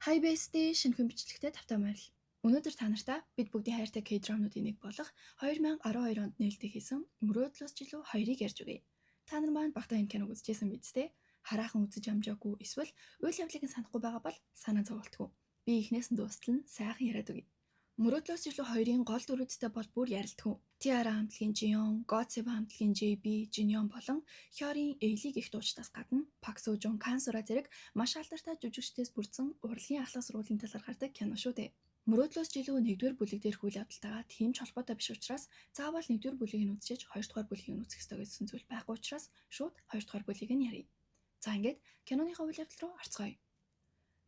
HiBase-тэй шинэхэн бичлэгтэй тавтай морил. Өнөөдөр та нартай бид бүгдийн хайртай K-драмнуудын нэг болох 2012 онд нээлттэй хийсэн Мөрөөдлөөс жилүү 2-ыг ярьж өгье. Та нар маань багтаа энэ киног үзчихсэн биз дээ? Хараахан үзэж амжаагүй эсвэл үйл явдлыг нь санахгүй байгаа бол санаа зовоолтгүй. Би эхнээс нь дуустал нь сайхан яриад өгье. Мөрөөдлөөс жилүү 2-ын гол дүрүүдтэй бол бүр ярилтгүй. Tiara хамтлагийн Jiyeon, GOT7 хамтлагийн JB, Jinyoung болон Hyorin Ailey гэх дуучдаас гадна Park Seo-joon, Kang So-ra зэрэг маш алдартай жүжигчдээс бүрдсэн урлагийн ахлах сургуулийн талаар гардаг кино шүү дээ. Мөрөөдлөөс жилүү 1-р бүлэг дээрх үйл явдалтайгаа тийм ч холбоотой биш учраас заавал 1-р бүлгийг нь үзчихэж 2-р бүлгийг нь үзэх ёстой гэсэн зүйл байхгүй учраас шууд 2-р бүлгийг нь ярив. За ингээд киноныхаа үйл явдал руу орцгоё.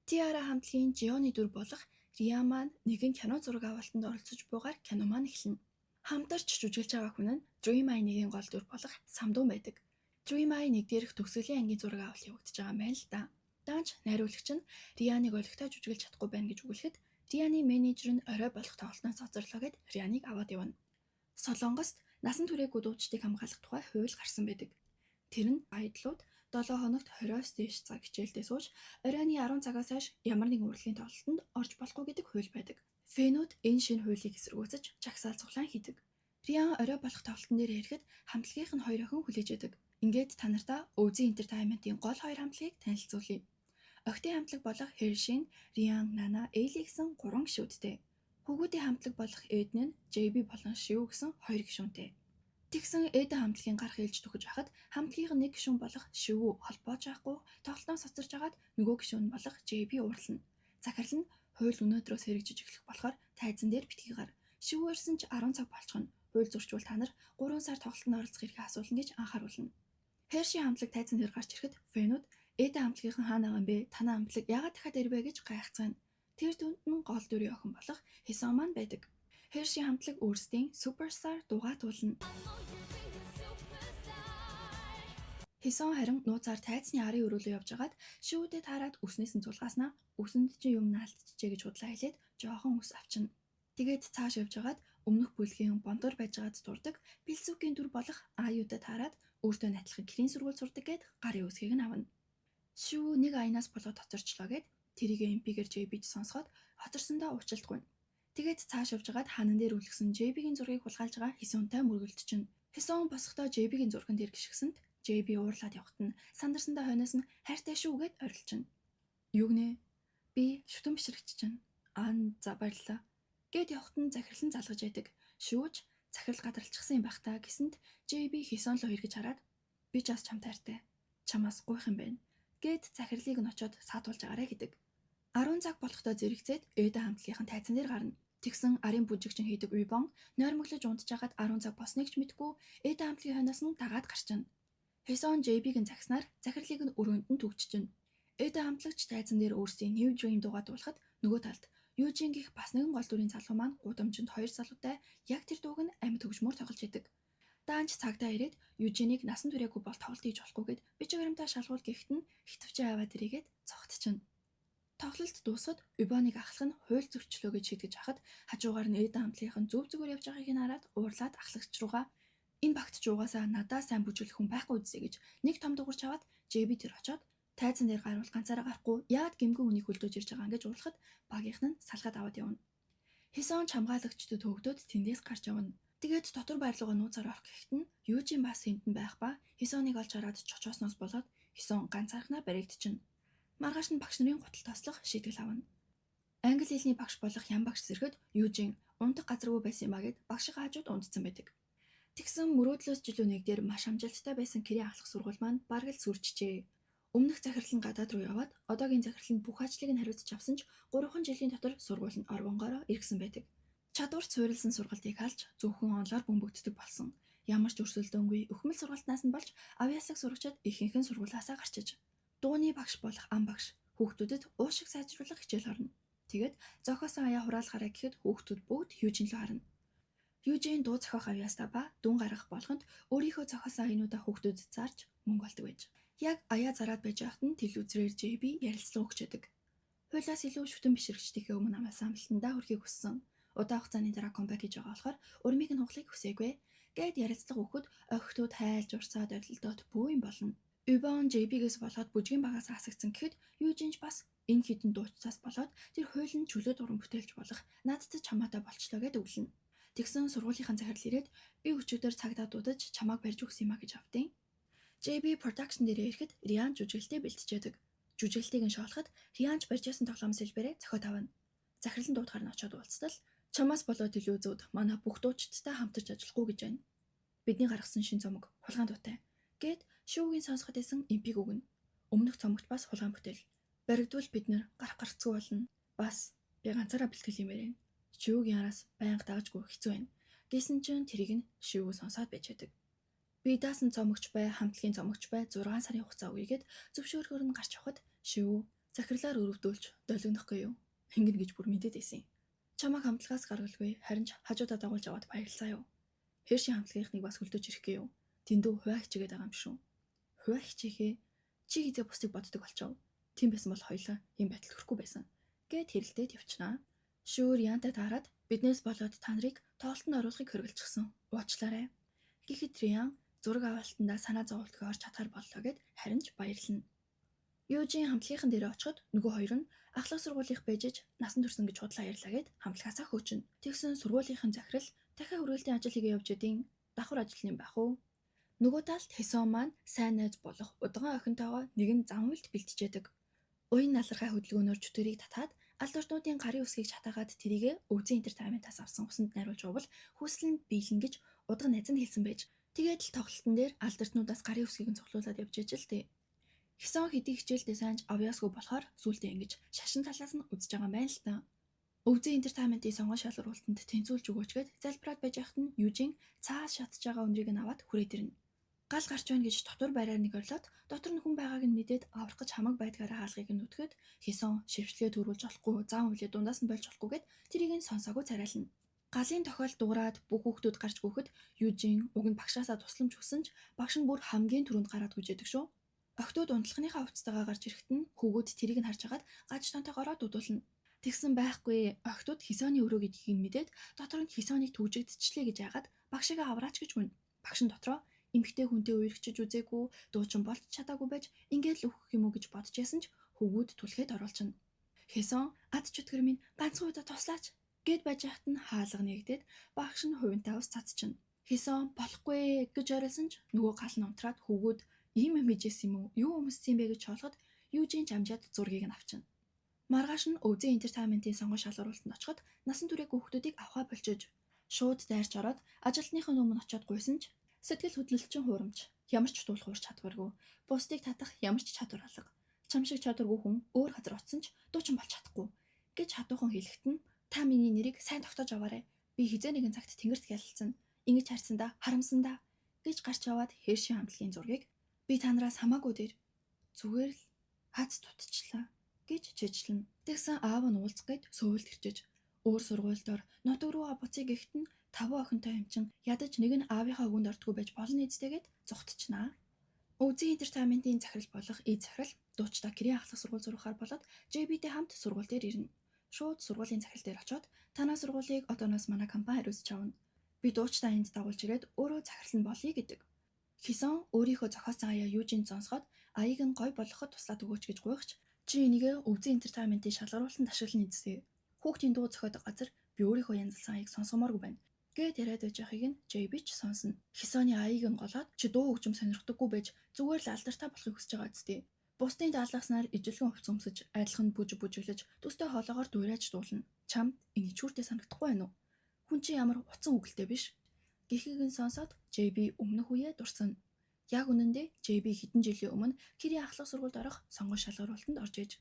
Tiara хамтлагийн Jiyeon-ы дүр болох Ria маань нэгэн кино зураг авалтанд оролцож буйгаар кино маань эхэлнэ. Хамтарч жүжиглэж байгаа хүн нь Dream Eye-ийн гол дүр болох Самдун байдаг. Dream Eye 1 дээрх төгсгөлийн ангийн зураг авалт явагдаж байгаа юм байна л да. Даанч найруулагч нь Рианыг олигтой жүжиглэж чадахгүй байна гэж үгэлэхэд Рианы менежер нь орой болох тоглолтоос цоцорлоо гэд Рианыг аваад явна. Солонгост насан туршаагүй дуучдыг хамгаалах тухай хууль гарсан байдаг. Тэр нь айдлууд 7 хоногт 20-оос дээш цаг хичээлдээ сууж оройны 10 цагаас хойш ямар нэгэн урлагийн тоглолтод орж болохгүй гэдэг хууль байдаг. Фэнүүд энэ шинэ хуулийг эсэргүүцэж жагсаал цуглаан хийдэг. Риан орой болох тоглолтын дээр ирэхэд хамтлагийнх нь 2 охин хүлээж байдаг. Ингээд та нартаа Өвзэн Entertainment-ийн гол 2 хамтлагийг танилцуулъя. Охидын хамтлаг болох Hershey, Rian, Nana, Ailey гэсэн 3 гишүүдтэй. Хүүгүүдийн хамтлаг болох Eden нь JB болон Shiv гэсэн 2 гишүүнтэй. Тэгсэн Eden хамтлагийн гарах ээлж төгөж байхад хамтлагийнх нь 1 гишүүн болох Shiv холбоож байхгүй тоглолтоос цоцорж агаад нөгөө гишүүн болох JB уурлана. Захирал нь хууль өнөөдрөөс хэрэгжиж эхлэх болохоор тайзан дээр битгий гар. Shiv ирсэн ч 10 цаг болчихно. Хууль зөрчвөл та нар 3 сар тоглолтод оролцох эрхээ асуулна гэж анхааруулна. Hershey хамтлаг тайзан дээр гарч ирэхэд Фэнүүд Eden хамтлагийнхан хаана байгаа юм бэ? Танай хамтлаг яагаад дахиад ирвэ гэж гайхацгаана. Тэр дүнд нь гол дүрийн охин болох Hisun маань байдаг. Hershey хамтлаг өөрсдийн суперстар дуугаа туулна. Hisun харин нууцаар тайзны арын өрөөлөө явж агаад шүүдэд хараад үснээс нь цулгааснаа үсэнд чинь юм наалтчихжээ гэж худлаа хэлээд жоохон үс авчна. Тэгээд цааш явж агаад өмнөх бүлгийн бондор байж байгаад дурдаг Бэлсүкийн дүр болох Аюудад хараад өөртөө найдлах гэрийн сургууль сурдаг гэд гарын үсгийг нь авна. Шүү нэг аянаас болоод хоцорчлоо гэд тэрийг MP-гээр JB-д сонсоход хоцорсондоо уучлалтгүй. Тэгээд цааш явж агаад ханан дээр үлгсэн JB-гийн зургийг хулгайлж байгаа Hisunтай мөргөлдчихнэ. Hisun босохдоо JB-гийн зурган дээр гიშгсэнд JB уурлаад явахт нь сандарсандаа хойноос нь хайртай шүү гэд орилчихна. Юу гинэ? Би шүтэн бишрэгч чинь. За баярлалаа. Гэт явахт нь захирлан залгаж байдаг. Шүүж захирал гадралчихсан юм байх та гэсэнд JB Hisun руу эргэж хараад би ч бас чамтай хайртай. Чамаас гуйх юм байна. Гэт захирлыг нь очоод саатуулж агаарэ гэдэг. 10 цаг болохдоо зэрэгцээд Eden хамтлагийнхан тайзан дээр гарна. Тэгсэн арын бүжигчин хийдэг Уйбон нойрмоглож унтж агаад 10 цаг босныг ч мэдгүй Eden хамтлагийн хойноос нь дагаад гарчна. Hisun JB-гийн загснаар захирлыг нь өрөөнд нь түгччихнэ. Eden хамтлагч тайзан дээр өөрсдийн New Dream дуугаа дуулахад нөгөө талд Южин гих бас нэгэн гол дүрийн залуу маань гудамжинд 2 залуутай яг тэр дууг нь амьд хөгжмөр тоглож идэг. Даанч цагдаа ирээд Южиныг насан туршаагүй бол тоглолт хийж болохгүйгээд бичигэрэмтэй шалгуул гэхэд нь хитвчээ аваад ирээгээд цогтчихно. Тоглолт дуусахад Уйбоныг ахлах нь хууль зөрчлөө гэж шийдэж хахад хажуугаар нь Eden хамтлагийнхан зүв зүгээр явж байгааг нь хараад уурлаад ахлагч руугаа энэ багт ч угаасаа надаа сайн бүжиглэх хүн байхгүй үсэ гэж нэг том дугуйч аваад JB тэр очоод тайзан дээр гарвал ганцаараа гарахгүй яад гэмгэн үнийг хөлдөөж ирж байгаа гэж уурлахад багийнх нь салгаад аваад явна. Hisun хамгаалагчдад төвөгдөд тэндээс гарч явна. Тэгээд дотор байрлууга нууцаар орох гэхэд нь Южин бас энд нь байх ба Hisunыг олж хараад чочоосноос болоод Hisun ганцаархнаа баригдчихна. Маргааш нь багш нарын гутал тослох шийтгэл авна. Англи хэлний багш болох Ян багш зэрэгэд Южин унтах газаргүй байсан юм а гэд багшийнхаа хажууд унтцсан байдаг. Тэгсэн Мөрөөдлөөс жилүү 1 дээр маш амжилттай байсан гэрийн ахлах сургууль маань бараг л сүрчжээ. Өмнөх захирал нь гадаад руу яваад одоогийн захирал нь бүх ажлыг нь хариуцж авсан ч 3 жилийн дотор сургууль нь орвонгороо иргсэн байдаг. Чадварт суурилсан сургалтыг халж зөвхөн онлоор бөмбөгддөг болсон. Ямар ч өрсөлдөөнгүй өхмөл сургалтнаас нь болж авьяасаг сурагчид ихэнх нь сургуулиасаа гарчиж. Дууны багш болох ам багш хүүхдүүдэд уушиг сайжруулах хичээл орно. Тэгээд зохиосон аяа хураалгаараа гэхэд хүүхдүүд бүгд Южин руу харна. Южин дуу зохиох авьяастаа ба дүн гаргах болгонд өөрийнхөө зохиосон аяануудаа хүүхдүүдэд зарж мөнгө олдог байж. Яг аяа зараад байж байхад нь телевизээр JB ярилцлага өгч байдаг. Хуулиас илүү шүтэн бишрэгчдийнхээ өмнө амласан амлалтандаа хүрэхийг хүссэн. Удаан хугацааны дараа комбек хийж байгаа болохоор урмыг нь хугалахыг хүсээгүй. Гэт ярилцлага өгөхөд охидууд хайлж урсаад орилдоод бөө юм болно. Уйбон JB-гээс болоод бүжгийн багаас асагдсан гэхэд Южинч бас Энэ хідэн дуучцаас болоод тэр хуулийн чөлөө дуран бүтээлч болох надтай чамаатай болчлоо гэд өвлөнө. Тэгсэн сургуулийнхаа захирал ирээд би өчигдөр цагдаа дуудаж чамааг барьж өгсөн юм а гэж автیں۔ JB Production дээрээ ирэхэд Риан жүжиглэлтэй бэлтжээдэг. Жүжиглэлтийг нь шоолоход Рианч барьж ясан тоглоом сэлбэрээ зохиод авна. Захирал нь дуутахаар нь очиод уулзтал чамаас болоод илүү зүүд манай бүх дуучидтай хамтарч ажиллахгүй гэж байна. Бидний гаргасан шин цомог хулгайн дуутай гэд шүүгийн сонсоход исэн импиг өгнө. Өмнөх цомогт бас хулгайн бүтээл. Баригдвал бид нэр гарцгүй болно. Бас би ганцаараа бэлтгэл юмээрэн. Шүүгийн араас байнга дагажгүй хэцүү байна. Гэсэн чинь тэрийг нь шүүгөө сонсоод байж байдаг. Би даасан цомогч бай, хамтлагийн цомогч бай 6 сарын хугацаа өгьгээд зөвшөөрөхөөр нь гарч явахад шивүү захирлаар өрөвдүүлж долгинохгүй юу. Ингэн гэж бүр мэдээд байсан. Чамайг хамтлагаас гаргалгүй харин ч хажуудаа дагуулж аваад баярлалаа юу. Хэршийн хамтлагийнхныг бас хөлдөж ирэхгүй юу. Тэндүү хуваа хичээгээд байгаа юм шүү. Хуваа хичээхээ чи хизээ бусдыг боддог болчихов. Тийм байсан бол хоёлаа юм байтал хөрөхгүй байсан. Гэт хэрэлдээд явчихнаа. Шүүр янта таарад биднээс болоод та нарыг тоолтонд оруулахыг хөргөлжсөн. Уучлаарай. Гэхэд Риан зураг авалтандаа санаа зовлтгоо орж чадхаар боллоо гэд харин ч баярлана. Юужийн хамтлагийнхан дээр очиход нөгөө хоёр нь ахлах сургуулийнх байжж насан турсан гэж худлаа ярьлаа гэд хамтлагаасаа хөөчнө. Тэгсэн сургуулийнхан захирал дахиад хүрээлтийн ажил хийгээ явж идийн давхар ажил юм байх уу? Нөгөө талд Хэсон маань сайн найз болох удгаан охинтойгоо нэгэн зам үйлд бэлтжээдэг. Уян налархай хөдөлгөөнөөр чөтгөрийг татаад алдарнуудын гарын үсгийг чатаагаад тэрийгэ өвзэн интертейментаас авсан усанд найруулж уувал хүсэл нь биелэн гэж удга найз нь хэлсэн байж. Тэгээд л тоглолтын дээр алдартнуудаас гарын үсгийг нь цуглуулад явж ижил тээ. Хэсон хэдий хичээлдээ сайнж авьяасгүй болохоор сүултээ ингэж шашин талаас нь үзэж байгаа юм байна л та. Өвзэн интертейментийн сонгон шалралтанд тэнцүүлж өгөөчгээд залбираад байж байхад нь Южин цаас шатж байгаа өндрийг нь аваад хүрээд ирнэ. Гал гарч байна гэж дотор байраар нэг орлоод дотор нь хүн байгааг нь мэдээд аврах гэж хамаг байдгаараа хаалгыг нь нүтгэд Хэсон шившлгээ төрүүлж болохгүй зам үлээ дундаас нь болж болохгүйгээд тэрийг нь сонсоогүй царайлна. Галын тохиол дуурайд бүх хүүхдүүд гарч гүөхөд Южин уг нь багшаасаа тусламж хүссэн ч багш нь бүр хамгийн түрүүнд гараад гүйжээдэг шүү. Охтууд унтлахныхаа хувцастайгаа гарч ирэхэд нь хүүгүүд тэрийг нь харж агаад гаж тонтойгоороо дуудуулна. Тэгсэн байхгүй охтууд Хэсоны өрөө гэдгийг нь мэдээд дотор нь Хэсоныг түүжигдчихлээ гэж яагаад багшигаа авраач гэж гүн. Багш нь дотроо эмэгтэй хүнтэй үерхчиж үзээгүй, дуучин болж чадаагүй байж ингээд л өгөх юм уу гэж бодож ясан ч хүүгүүд түлхээд оруулчихна. Хэсон ад чөтгөр минь ганцхан удаа туслаач гэд байж хат нь хаалга нэгдээд багш нь хувинтаа ус цацчихна. Хэсон болохгүй гэж орилсон ч нөгөө гал нь унтраад хүүгүүд ийм юм хийжсэн юм уу? Юу өмссөн бэ гэж чоолоход Южин жамжаад зургийг нь авчна. Маргааш нь өвзэн интертейментийн сонгон шалралтанд очиход насан туршийн хүүхдүүдийг авахаа болчиж шууд дайрч ороод ажилтныхын өмнө очиод гуйсан ч сэтгэл хөдлөлтчин хуурамч ямар ч туулах уурч чадваргүй бусдыг татах ямар ч чадвар алга чам шиг чадваргүй хүн өөр газар очсон ч дуучин болж чадахгүй гэж хатуухан хэлэхэд нь та миний нэрийг сайн тогтоож аваарай би хизээ нэгэн цагт тэнгэрт гялалцсан ингэж харьсандаа харамсандаа гэж гарч яваад Хэршийн хамтлагийн зургийг би та нараас хамаагүй дээр зүгээр л хац тутчлаа гэж чижлэн. Тэгсэн аав нь уулзах гээд сөүлд ирчиж өөр сургуульдор нутаг руу буцъя гэхэд нь 5 охинтой эмчин ядаж нэг нь аавынхаа үгэнд ордгүй байж болно эцтэйгээд зүгтчихнаа. Өвзэн интертейментийн захирал болох Эд захирал дуучдаа гэрийн ахлах сургууль зурхаар болоод JB-тэй хамт сургууль дээр ирнэ. Шууд сургуулийн захирал дээр очиод танаа сургуулийг одооноос манай компани хариуцж авна. Би дуучдаа энд дагуулж ирээд өөрөө захирал нь болъё гэдэг. Хэсон өөрийнхөө зохиосон аяа Южин сонсоход аяыг нь гой болгоход туслаад өгөөч гэж гуйхч чи энийгээ Өвзэн интертейментийн шалгаруулалтанд ашиглана эзээ. Хүүхдийн дуу зохиодог газар би өөрийнхөө янзлсан аяыг сонсгомооргүй байна. Гэт яриад байж байхыг нь JB ч сонсно. Хэсоны аяыг нь голоод чи дуу хөгжим сонирхдаггүй байж зүгээр л алдартай болохыг хүсэж байгаа зү. Бусдын даалгаснаар ижилхэн хувц өмсөж, айдлах нь бүжиглэж, төстэй хоолоогоор дуурайж дуулна. Чамд энэ чүүртэй санагдахгүй байна уу? Хүн чи ямар утсан үгэлтэй биш. Гэхийг нь сонсоод JB өмнөх үеэ дурсан. Яг үнэндээ JB хэдэн жилийн өмнө гэрийн ахлах сургуульд орох сонгон шалгаруулалтанд орж иж.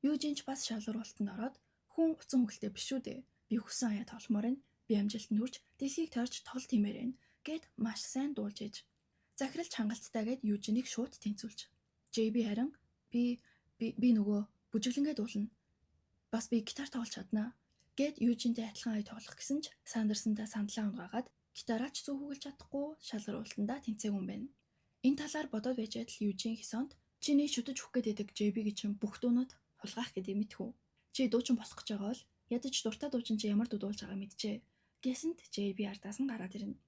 Юужинч бас шалгаруулалтанд ороод хүн утсан үгэлтэй биш шүү дээ. Би хүссэн аяа тогломоор нь би амжилтанд хүрч дэлхийг тойрч тоглолт хиймээр байна гэд маш сайн дуулж иж. Захирал чангалцтай гэд Южиныг шууд тэнцүүлж. JB харин би нөгөө бүжиглэнгээ дуулна. Бас би гитар тоглож чаднаа гэд Южинтэй адилхан ая тоглох гэсэн ч сандарсандаа сандлаа унгаагаад гитараач зөв хөглж чадахгүй шалгаруулалтандаа тэнцээгүй юм байна. Энэ талаар бодоод байж адил Южин Хэсонд чиний шүтэж өгөх гэдэг JB-гийн чинь бүх дуунууд хулгайх гэдэг мэдхүү. Чи дуучин болох гэж байгаа бол ядаж дуртай дуучин чи ямар дуудуулж байгааг мэджээ. Гэсэнд JB ардаас нь гараад ирнэ.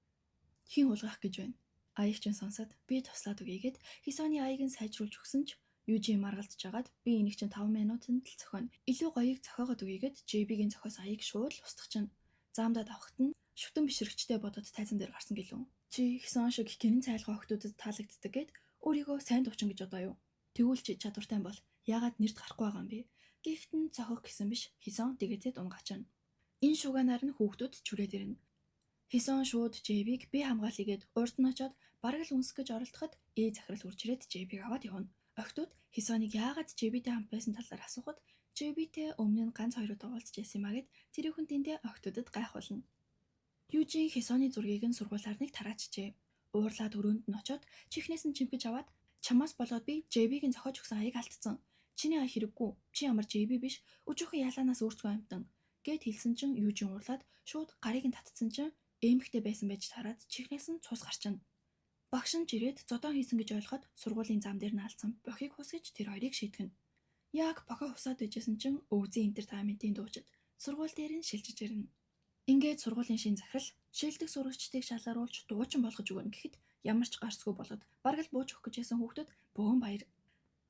Хин хулгайх гэж байна. Аяг чинь сонсоод би туслаад өгье гэд Хэсоны аяыг нь сайжруулж өгсөн ч Южи маргалдж жагаад би энийг чинь 5 минутанд л зохионо. Илүү гоёыг зохиогоод өгье гэд JB-гийн зохио саяыг шууд л устгах чинь. Заамдаа давхад нь шүтэн бишрэгчтэй бодоод тайзан дээр гарсан гэлөө. Чи Хисон шиг гэрэн цайлгаа охтуудад таалагддаг гэд өөрийгөө сайн дуучин гэж одоо юу? Тэгвэл чи чадвартай бол яагаад нэрд гарахгүй байгаа юм бэ? Гэхдээ цохих гэсэн биш. Хисон тэгээдээд унгачаана. Энэ шугаанаар нь хүүхдүүд чүрээд ирнэ. Хисон шууд JB-г би хамгаалъя гэд урд нь очоод бараг л үнсэх гэж оролдоход захирал хурж ирээд JB-г аваад явна. Охтууд Хисоныг яагаад JB-тэй хамт байсан талаар асуухад JB-тэй өмнө нь ганц хоёр удаа уулзч байсан юмаа гэд тэр хүн тэндээ охтуудад гайхуулна. Южи Хисоны зургийг нь сургуулиар нэг тараачжээ. Уурлаад өрөөнд нь очоод чихнээс нь чимхэж аваад чамаас болоод би JB-гийн зохиож өгсөн аяыг алдсан. Чиний ая хэрэггүй. Чи ямар JB биш. Өчүүхэн ялаанаас өөрсгөө амтан гэд хэлсэн чинь Южи уурлаад шууд гарыг нь татцсан чинь эмхтэй байсан байж тараад чихнээс нь цус гарчна. Багш нь жирээд зодон хийсэн гэж ойлгоход сургуулийн зам дээр наалцсан бохийг хусгаж тэр хоёрыг шийтгэн. Яг бохоо хусаад байжсэн чинь өвзийн интертайментийн дуучид сургууль дээр нь шилжиж ирнэ. Ингээд сургуулийн шин захирал шилдэг сурагчдыг шалгаруулж дуучин болгож өгнө гэхэд ямар ч гарцгүй болоод бараг л бууж өгөх гэж байсан хүүхдүүд бөөн баяр.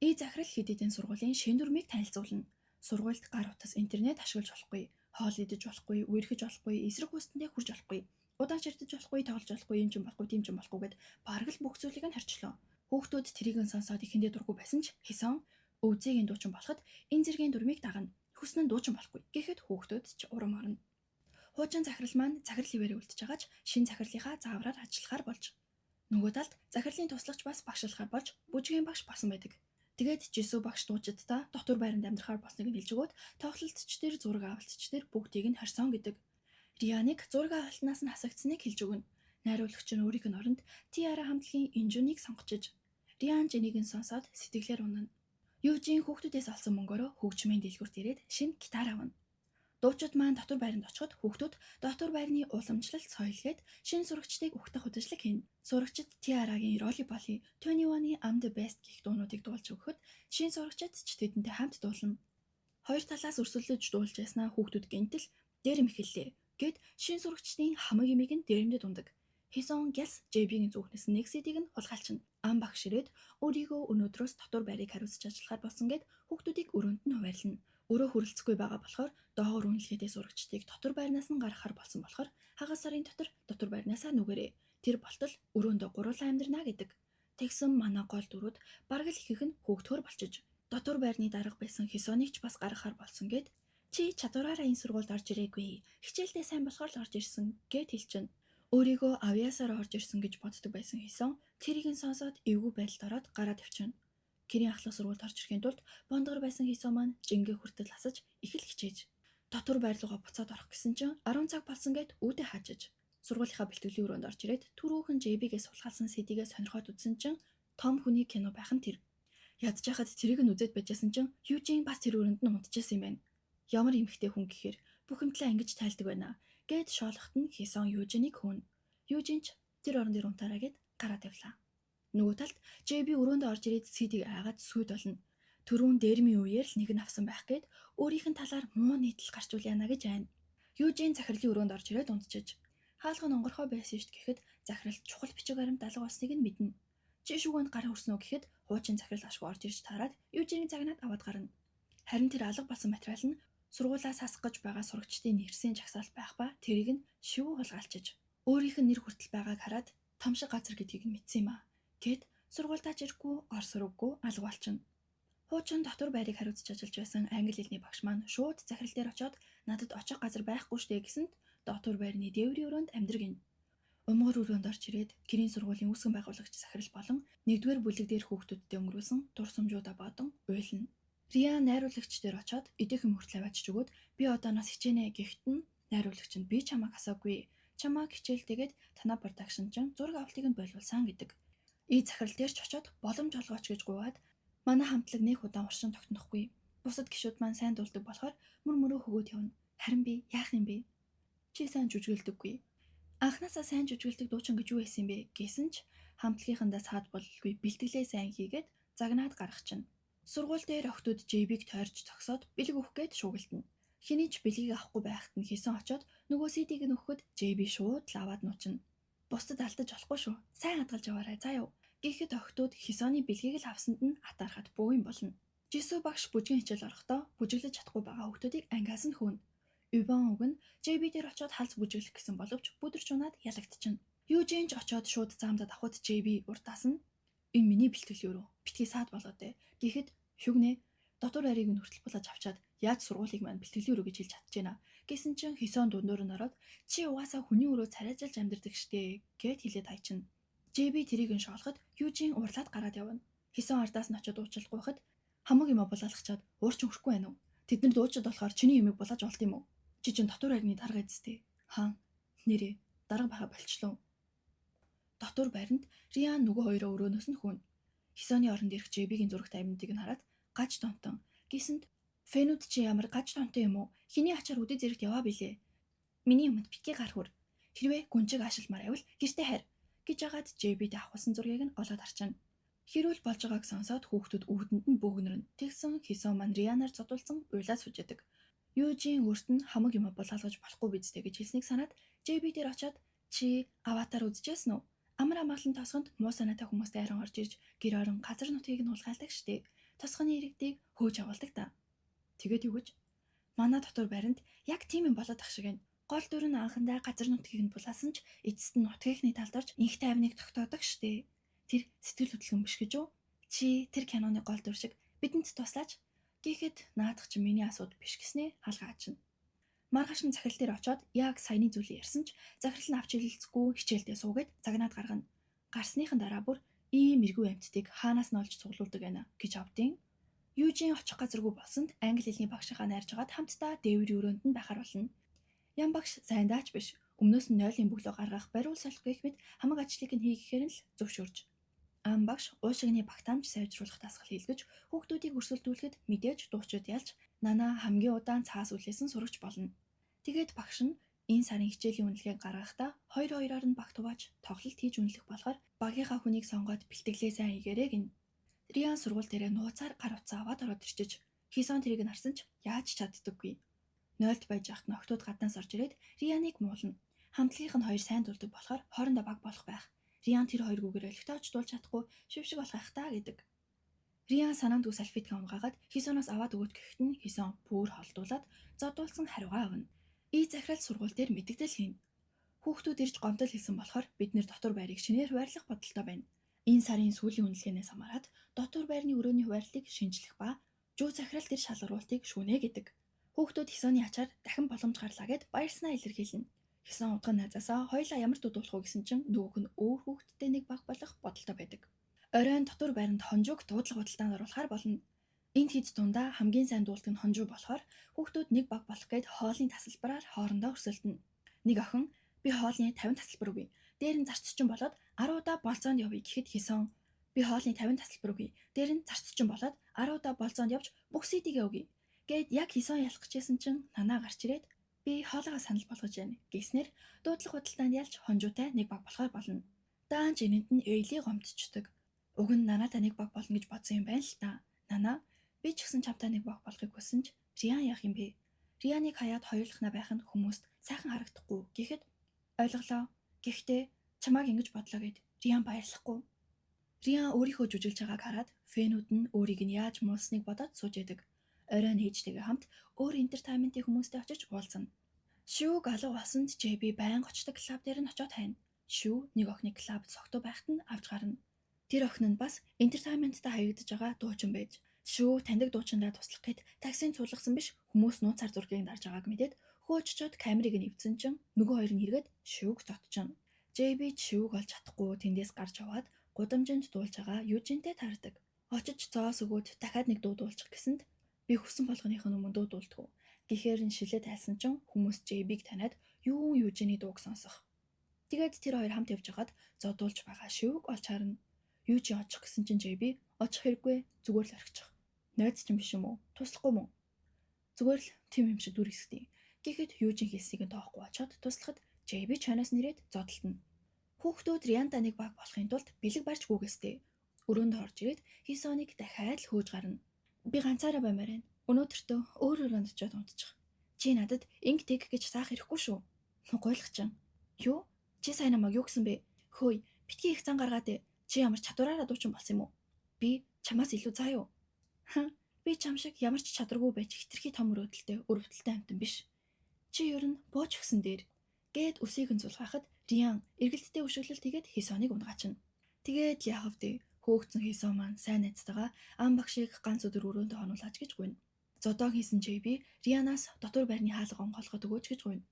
Захирал хэд хэдэн сургуулийн шин дүрмийг танилцуулна. Сургуульд гар утас интернет ашиглаж болохгүй, хоол идэж болохгүй, үерхэж болохгүй, эсрэг хүстэндээ хүрч болохгүй. Удаан ширдэж болохгүй, тоглож болохгүй, юм ч болохгүй, тийм ч болохгүй гэд бараг л бүх зүйлийг нь харчлаа. Хүүхдүүд тэрийг нь сонсоод ихэндээ дургүй байсан ч Хисон өвзөгийн дуучин болоход энэ зэргийн дүрмийг дагна. Хүснэ нь дуучин болохгүй. Гэхэд хүүхдүүд ч урам орно. Хуучин захирал маань захирал хിവэрээ үлдэж байгаач шин захирлынхаа заавраар ажиллахаар болж. Нөгөө талд захирлын туслагч бас багшлахаар болж бүжгийн багш болсон байдаг. Тэгээд Жисүү багш дуучиддаа дотор байранд амьдрахаар болсныг нь хэлж өгөөд тоглолтч тэр зураг авалтч тэр бүгдийг нь харьсон гэдэг. Рианыг зураг авалтнаас нь хасагдсныг хэлж өгнө. Найруулагч нь өөрийнх нь оронд Тиара хамтлагийн инжүнийг сонгочиж Риан Женийг нь сонсоод сэтгэлээр унана. Юужийн хүүхдүүдээс олсон мөнгөөрөө хөгжмийн дэлгүүрт ирээд шинэ гитар авна. Дуучид маань дотор байранд очиход хүүхдүүд дотор байрны уламжлалт соёлгээд шинэ сурагчдыг ухтах удирдлага хийнэ. Сурагчид Тиарагийн Rollerball-ийн 21-ийн I'm the Best гэх дуунуудыг дуулж өгөхөд шинэ сурагчид ч тэдэнтэй хамт дуулна. Хоёр талаас өрсөлдөж дуулж яснаа хүүхдүүд гинтэл дээрэм эхэллээ гэд шинэ сурагчдын хамаг имийг нь дээрэмдэд ундаг. Хисон Гялс JB-гийн зүгнээс нэг CD-г нь хулгайлчна. Ам багш ирээд өөрийгөө өнөөдрөөс дотор байрыг хариуцж ажиллахаар болсон гэд хүүхдүүдийг өрөөнд нь хуваарлана. Өрөө хүрэлцэхгүй байгаа болохоор доогоор үнэлгээтэй сурагчдыг дотор байрнаас нь гаргахаар болсон болохоор хагас сарын дотор байрнаасаа нүгээрээ. Тэр болтол өрөөндөө гуруулан амьдрнаа гэдэг. Тэгсэн манай гол дөрүүд бараг л ихэнх нь хөөгтгөр болчиж дотор байрны дарга байсан Хисоныг ч бас гаргахаар болсон гэд чи чадвараараа энэ сургуульд орж ирээгүй. Хичээлдээ сайн болохоор л орж ирсэн гэд хэлчихнэ. Өөрийгөө авьяасаар орж ирсэн гэж боддог байсан Хисон тэрийг нь сонсоод эвгүй байдалд ороод гараа тавьчихна. Гэрийн ахлах сургуульд орж ирэхийн тулд бондгор байсан Хисон маань жингээ хүртэл хасаж их л хичээж. Дотор байрлууга буцаад орох гэсэн чинь 10 цаг болсон гэд үүдээ хаажиж. Сургуулийнхаа бэлтгэлийн өрөөнд орж ирээд түрүүхэн JB-гээс сулгаалсан CD-гээ сонирхоод үзсэн чинь том хүний кино байх нь тэр. Ядж хахад тэрийг нь үзээд байжсэн чинь Южин бас тэр өрөөнд нь унтчихсан юм байна. Ямар эмхтэй хүн гэхээр бүхэмдлээ ангиж тайлдаг байна гэд шоолохт нь Хисон Южиныг хөөн. Южин ч тэр орон дээр унтаараа гэд гараа тавилаа. Нөгөө талд JB өрөөндөө орж ирээд CD-г айгаад сүйд болно. Төрүүн дээрмийн үеэр л нэг нь авсан байх гээд өөрийнх нь талаар муу нийтлэл гарчул яана гэж байна. Южин захирлын өрөөнд орж ирээд унтчиж. Хаалга нь онгорхой байсан шít гэхэд захирал чухал бичиг баримт алга болсныг нь мэднэ. Чи шүүгэнд гар хүрснө гэхэд хуучин захирал ашгүй орж ирж таарад Южиний цагнаад аваад гарна. Харин тэр алга болсон материал нь сургуулиас хасах гэж байгаа сурагчдын нэрсийн жагсаалт байх ба тэрийг нь шивүү хулгайлчиж. Өөрийнх нь нэр хүртэл байгааг хараад том шиг газар гэдгийг нь мэдсэн юм аа. Гэт сургуультаа чирэггүй орсороггүй алга болчихно. Хуучин дотор байрыг хариуцж ажиллаж байсан англи хэлний багш маань шууд захирал дээр очиод надад очих газар байхгүй штэ гэсэнд дотор байрны дээврийн өрөөнд амьдраг ин. Умгар өрөөнд орж ирээд гэрийн сургуулийн үүсгэн байгуулагч захирал болон 1-р бүлэг дээр хүүхдүүдтэй өнгөрүүлсэн дурсамжуудаа бодон уйлна. Риа найруулагч дээр очиод эдийнхэн хүртэл аваачиж өгөөд би одооноос хичээнэ гэхэд нь найруулагч нь би чамайг асаагүй. Чамайг хичээлтэйгээд танаа продакшн чинь зураг авалтыг нь боловлсан гэдэг. Захирал дээр ч очиод боломж олгооч гэж гуйгаад манай хамтлаг нэг удаан уршин тогтнохгүй. Бусад гишүүд маань сайн дуулдаг болохоор мөрөө хөгөөд явна. Харин би яах юм бэ? Чи сайн жүжиглдэггүй. Анхнаасаа сайн жүжиглдэг дуучин гэж юу байсан юм бэ гэсэн ч хамтлагийнхандаа саад бололгүй бэлтгэлээ сайн хийгээд загнаад гаргачихна. Сургууль дээр охтууд JB-г тойрч зогсоод бэлэг өгөх гээд шуугилдана. Хэний ч бэлгийг авахгүй байхад нь Хисон очиод нөгөө CD-г нь өгөхөд JB шууд л аваад нуучна. Бусдад алдаж болохгүй шүү. Сайн хадгалж яваарай. За яв Гэхэд охидууд Хисоны бэлгийг л авсанд нь атаархад буу юм болно. Жисүү багш бүжгийн хичээл орохдоо бүжиглэж чадахгүй байгаа хүүхдүүдийг ангиас нь хөөнө. Иван уг нь JB дээр очиод халз бүжиглэх гэсэн боловч бүдэрч унаад ялагдчихна. Юужин ч очиод шууд заамдаа давхад JB урдаас нь энэ миний бэлтгэл юу? Битгий саад болоод ээ. Гэхэд шүгнээ дотор байрыг нь хүртэл булаж авчаад яаж сургуулийг маань бэлтгэл юу гэж хэлж чадчихна. Гэсэн чинь Хисон дундуур нь ороод чи угаасаа хүний өрөө царайжилж амьдэрдэг штэ гэд хэлээд хайчихна. JB тэрийг нь шоолоход Юужин урлаад гараад явна. Хисон ардаас нь очиод уучлалт гуйхад хамаг юм булаалгачаад уурчин хүрхгүй байна уу? Тэд нар дуучид болохоор чиний юмыг булааж олд юм уу? Чи чин дотор байрны дарга эзтэй. Хаан нэрээ дарга байха болчлоо. Дотор байранд Риан нөгөө хоёроо өрөөнөөс нь хөөн. Хисоны оронд ирэх JB-гийн зурагт амьдыг нь хараад гаж тонтон. Гисэнд Фэнүүд чи ямар гаж тонтой юм уу? Хиний ачаар үдэ зэрэгт яваа билээ. Миний юмд битгий гар хүр. Хэрвээ гүнжиг ашилмаар байвал гэртээ харь гэж агаад JB-д авахсан зургийг нь олоод харчана. Хэрүүл болж байгааг сонсоод хүүхдүүд өвдөнд нь бөөгнөрнө. Тэгсэн Хисон маань Рианаар зодулсан уйлаад сүжээдэг. Юужин өөрт нь хамаг юм булаалгаж болохгүй биз дээ гэж хэлснийг санаад JB дээр очиод чи аватар үзчихсэн үү? Амар амгалан тосгонд муу санаатай хүмүүстэй айран орж ирж гэр орон газар нутгийг нь хулгайлдаг штеп. Тосгоны иргэдийг хөөж авалдаг та. Тэгээд юу гэж? Манай дотор баринд яг тийм юм болоод ах шиг байна. Гол дүр нь анхандаа газар нутгийг нь булаасан ч эцэст нь нутгийнхны талд орж инх тайвныг тогтоодог штеп. Тэр сэтгэл хөдлөн биш гэж үү? Чи тэр киноны гол дүр шиг бидэнд туслаач. Гэхэд наадах чи миний асууд биш гэснээ халгаачна. Маргааш нь захирал дээр очиод яг саяны зүйлийг ярьсан ч захирал нь авч хэлэлцэхгүй хичээлдээ суугаад загнаад гаргана. Гарсныхан дараа бүр ийм эргүү амьтдыг хаанаас нь олж цуглуулдаг байна гэж авдیں۔ Юужин очих газаргүй болсонд англи хэлний багшийнхаа найрж агаад хамтдаа дээврийн өрөөнд нь байхаар болно. Ям багш сайн даач биш. Өмнөөс нь 0-ын бөглөө гаргах, бариул солих гэх мэт хамаг ажлыг нь хийхээр нь л зөвшөөрж. Ам багш уушигны багтаамж сайжруулах дасгал хийлгэж хүүхдүүдийг өрсөлдүүлэхэд мэдээж дуучид ялж нана хамгийн удаан цаас үлээсэн сурагч болно. Тэгээд багш нь энэ сарын хичээлийн үнэлгээг гаргахдаа 2-2-оор нь багт хувааж тоглолт хийж үнэлэх болохоор багийнхаа хүнийг сонгоод бэлтгэлээ сайн хийгээрэй гин. Риан сургууль дээрээ нууцаар гар утсаа аваад ороод ирчиж Хисон тэрийг нь харсан ч яаж чаддаггүй. 0-д байж ахт нөхдүүд гаднаас орж ирээд Рианыг муулна. Хамтлагийнх нь хоёр сайн дурдаг болохоор хоорондоо баг болох байх. Риан тэр хоёр гүгээр олигтойч дуулж чадахгүй шившиг болох байх таа гэдэг. Риан санаанд үс альфитка унгаагаад Хисоноос аваад өгөөд гэхэд нь Хисон бүр холдуулаад зодуулсан хариугаа авна. Захирал сургууль дээр мэдэгдэл хийнэ. Хүүхдүүд ирж гомдол хэлсэн болохоор бид нэр дотор байрыг шинээр хуваарлах бодолтой байна. Энэ сарын сүүлийн үнэлгээнээс хамаарат дотор байрны өрөөний хуваарлыг шинжлэх ба жуу захирал дээр шалгаруултыг шүүнэ гэдэг. Хүүхдүүд Хисоны ачаар дахин боломж гарлаа гэд баярснаа илэрхийлнэ. Хисон удган найзаасаа хоёлаа ямар дуудуулах уу гэсэн чинь нөгөөх нь өөр хүүхдтэй нэг баг болох бодолтой байдаг. Оройн дотор байранд хонжууг дуудлага худалдаанд оруулахар болно. Энд хэд дундаа хамгийн сайн дуулдаг нь хонжуу болохоор хүүхдүүд нэг баг болох гээд хоолны тасалбараар хоорондоо өрсөлдөнө. Нэг охин би хоолны 50 тасалбар өгье. Дээр нь зарцчин болоод 10 удаа болцоонд явъя гэхэд Хисон би хоолны 50 тасалбар өгье. Дээр нь зарцчин болоод 10 удаа болцоонд явж бүх сэдигээ өгье. Гэд яг Хисон ялах гэжсэн чинь нанаа гарч ирээд би хоолойгоо санал болгож байна гэснээр дуудлага худалдаанд ялж хонжуутай нэг баг болохоор болно. Даанч энэнд нь Эйли гомдчихдаг. Уг нь нанаатай нэг баг болно гэж бодсон юм байна л та. Нанаа би ч гэсэн чамтай нэг баг болохыг хүссэн ч Риан яах юм бэ? Рианыг хаяад хоёрлохна байх нь хүмүүст сайхан харагдахгүй гэхэд ойлголоо. Гэхдээ чамааг ингэж бодлоо гэд Риан баярлахгүй. Риан өөрийнхөө жүжилж байгааг хараад фэнүүд нь өөрийг нь яаж муулсныг бодоод сууж яадаг. Оройн ээжтэйгээ хамт өөр энтертайнментийн хүмүүстэй очиж уулзна. Шүү галуу болсонд JB байнга очдог клуб дээр нь очиод хайна. Шүү нэг охины клубд согтуу байхад нь авч гарна. Тэр охин нь бас энтертайнменттай хаягдж байгаа дуучин байж Шүү таньдаг дуучиндаа туслах гэд таксинд суулгасан биш хүмүүс нууцаар зургийг дарж байгааг мэдээд хөөччод камерыг нь эвдсэн чинь нөгөө хоёр нь эргээд Шүүг зодчихно. JB Шүүг олж чадахгүй тэндээс гарч яваад гудамжинд дуулж байгаа Южинтэй таардаг. Очиж зоос өгөөд дахиад нэг дуу дуулчих гэсэнд би хүссэн болгоных нь өмнө дуу дуулдаг. Гэхээр нь шилээ тайлсан чинь хүмүүс JB-г таниад Южиний дууг сонсох. Тэгээд тэр хоёр хамт явж хагаад зодуулж байгаа Шүүг олж харна. Южи очих гэсэн чинь JB очих хэрэггүй зүгээр л орхичих. Найз ч юм биш юм уу? Туслахгүй мó? Зүгээр л тийм юм шиг дүр хэсгтий. Гэхэд Южин хэлсийг нь тоохгүй очоод туслахад JB чанаас нэрээд зодтолтно. Хүүхдүүд Рианта нэг баг болохын тулд бэлэг барьж гүгээстэй. Өрөөнд орж ирээд Хисоныг дахиад л хөөж гарна. Би ганцаараа баймаар байна. Өнөөдөртөө өөр өрөөнд очиод унтчих. Чи надад инг тэг гэж заах хэрэггүй шүү. Гуйлах чинь. Юу? Чи сайн намайг юу гэсэн бэ? Хөөе, битгий их зан гаргаад ээ. Чи ямар чадвараараа дуучин болсон юм уу? Би чамаас илүү заа юу? Би чам шиг ямар ч чадваргүй байж хитрхи том өрөвдөлтэй амтан биш. Чи ер нь бууч өгсөн дээр гээд үсийг нь зулгаахад Риан эргэлттэй өшөглөлт хийгээд Хисоныг унгачна. Тэгээд яахав дээ? Хөөгцөн Хисон маань сайн найзтайгаа ам багшийг ганц өдөр өрөөнд хонуулаач гэж гуйна. Зодоог хийсэн JB Рианаас дотор байрны хаалга онгоолгоод өгөөч гэж гуйна.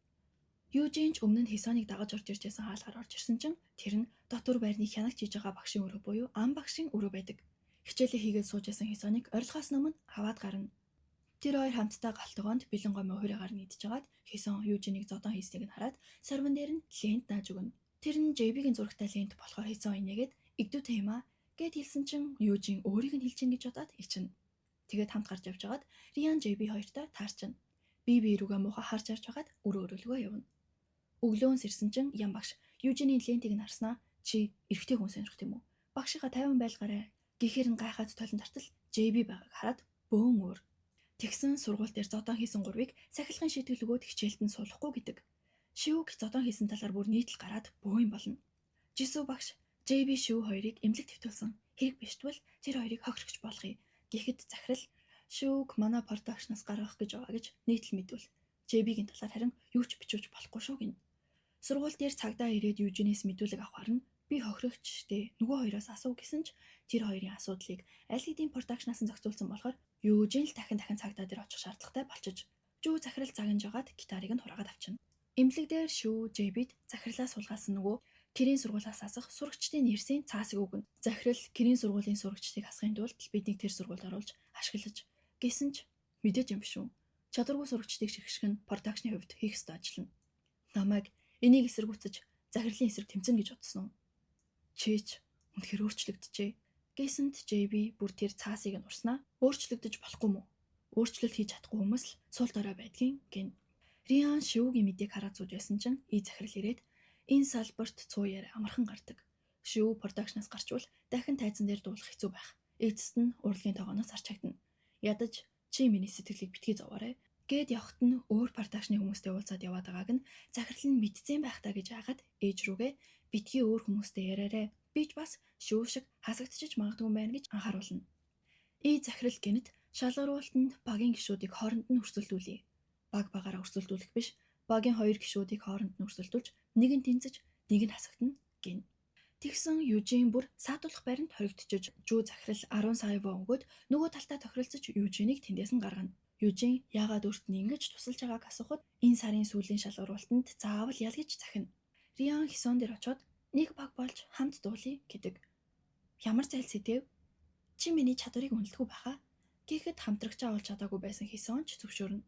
Юужинч өмнө нь Хисоныг дагаж орж ирж байсан хаалгаар орж ирсэн чинь тэр нь дотор байрны хянагч хийж байгаа багшийн өрөө буюу ам багшийн өрөө байдаг. Хичээлээ хийгээд сууж байсан Хисоныг орилгоос өмнө аваад гарна. Тэр хоёр хамтдаа галтгоонд бэлэн гомь хуурайгаар нийдж жагаад Хисон Юужиныг зодон хийснийг нь хараад сарван дээр нь лент нааж өгнө. Тэр нь JB-гийн зурагтай лент болохоор Хисон инээгээд игдүүтэй юм аа гэд хэлсэн чинь Юужин өөрийг нь хэлж ин гэж бодоод ичнэ. Тэгээд хамт гарч явж жагаад Риан JB хоёртой таарчна. Би рүүгээ муухай харж харж хагаад өрөөлгөө явна. Өглөөнс ирсэн чинь ям багш Юужиний лентийг нь харснаа чи эрэгтэй хүн сонирхт юм уу? Багшийнхаа 50 байлгаарай. Гэхээр нь гайхаад толон тартал JB байгааг хараад бөөн өөр. Тэгсэн сургууль дээр зодон хийсэн гурвыг сахилгын шийтгэл өгөөд хичээлд нь суулгахгүй гэдэг. Шивг зодон хийсэн талаар бүр нийтл гараад бөөн болно. Жисүү багш JB Шив хоёрыг эмнэлэг твтүүлсэн. Хэрэг биштвэл тэр хоёрыг хохирогч болгоё. Гэхэд захирал Шивг манай продакшнаас гаргах гэж байгаа гэж нийтл мэдвэл JB-гийн талаар харин юу ч бичүүлж болохгүй шүү гин. Сургууль дээр цагдаа ирээд Юужинээс мэдүүлэг авахар нь би хохирогчтэй нөгөө хоёроос асуув гэсэн ч тэр хоёрын асуудлыг аль хэдийн продакшнаас нь зохицуулсан болохоор Юужин л дахин цагдаа дээр очих шаардлагатай болчих. Жүү захирал загнаж агаад гитарыг нь хураагаад авчина. Эмнэлэг дээр Шүү JB-д захирлаа суулгаасан нөгөө Кирийн сургуулиас асах сурагчдын нэрсийн цаасыг өгнө. Захирал Кирийн сургуулийн сурагчдыг асахын тулд биднийг тэр сургуульд оруулж ашиглаж гэсэн ч мэдээж юм биш үү. Чадваргүй сурагчдыг шигших нь продакшны хувьд хийх ёстой ажил нь. Намайг энийг эсэргүүцэж захирлын эсрэг тэмцэн гэж бодсон уу? Чийч үнэхээр өөрчлөгдөжээ. Гэсэнд JB бүр тэр цаасыг нь урснаа өөрчлөгдөж болохгүй мүү? Өөрчлөлт хийж чадахгүй хүмүүс л суул дорой байдгийн гин. Риан Шивгийн мэдээг хараад сууж байсан чинь захирал ирээд энэ салбарт цууяар амархан гардаг. Шив продакшнаас гарчвал дахин тайзан дээр дуулах хэцүү байх. Эцэст нь урлагийн тогооноос арчагдана. Ядаж чи миний сэтгэлийг битгий зовоорой. Гээд явахт нь өөр продакшны хүмүүстэй уулзаад яваад байгааг нь захирал нь мэдсэн байх таа гэж яагаад ээж рүүгээ битгий өөр хүмүүстэй яриарай. Би ч бас Шив шиг хасагдчих магадгүй байна гэж анхааруулна. Захирал гинэт шалгаруулалтанд багийн гишүүдийг хооронд нь өрсөлдүүлье. Баг багаараа өрсөлдүүлэх биш, багийн хоёр гишүүдийг хооронд нь өрсөлдүүлж нэг нь тэнцэж, нэг нь хасагдана гин. Тэгсэн Юужин бүр саатуулах байранд хоригдчихж жүү захирал 10 сая вон өгөөд нөгөө талтаа тохиролцож Юужиныг тэндээс нь гаргана. Юужин яагаад өөрт нь ингэж тусалж байгааг асуухад энэ сарын сүүлийн шалгаруулалтанд заавал ялгаж захина. Риан Хисон дээр очиод нэг баг болж хамт дуулъя гэдэг. Ямар зайлсхийтэв? Чи миний чадварыг үнэлдэггүй байхаа. Гэхэд хамтрагчаа олж чадаагүй байсан Хисон ч зөвшөөрнө.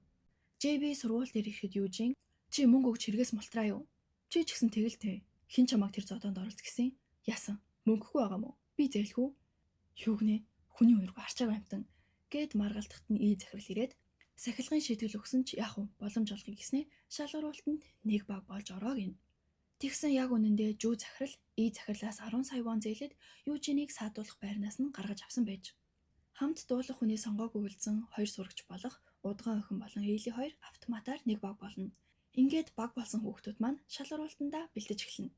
JB сургууль дээр ирэхэд Юужин чи мөнгө өгч хэрэгээс мултраа юу? Чи ч гэсэн тэгэлтэй. Хин чамайг тэр зодоонд оруулж гисэн? Яасан? Мөнгөгүй байгаа мó? Би зээлхүү. Юу гинэ? Хүний уурга арчааг амтан гэд маргалтахт нь захирал ирээд сахилгын шийтгэл өгсөн ч яах вэ? Боломж олгоё гэснээ шалгаруулалтанд нэг баг болж ороо гин. Тэгсэн яг үнэндээ жүү захирал захирлаас 10 сая вон зээлээд Юужиныг саатуулах байрнаас нь гаргаж авсан байж. Хамт дуулах хүний сонгоог үйлдсэн хоёр сурагч болох удгаан охин болон Эйли хоёр автоматар нэг баг болно. Ингээд баг болсон хүүхдүүд маань шалгаруулалтандаа бэлдэж эхэлнэ.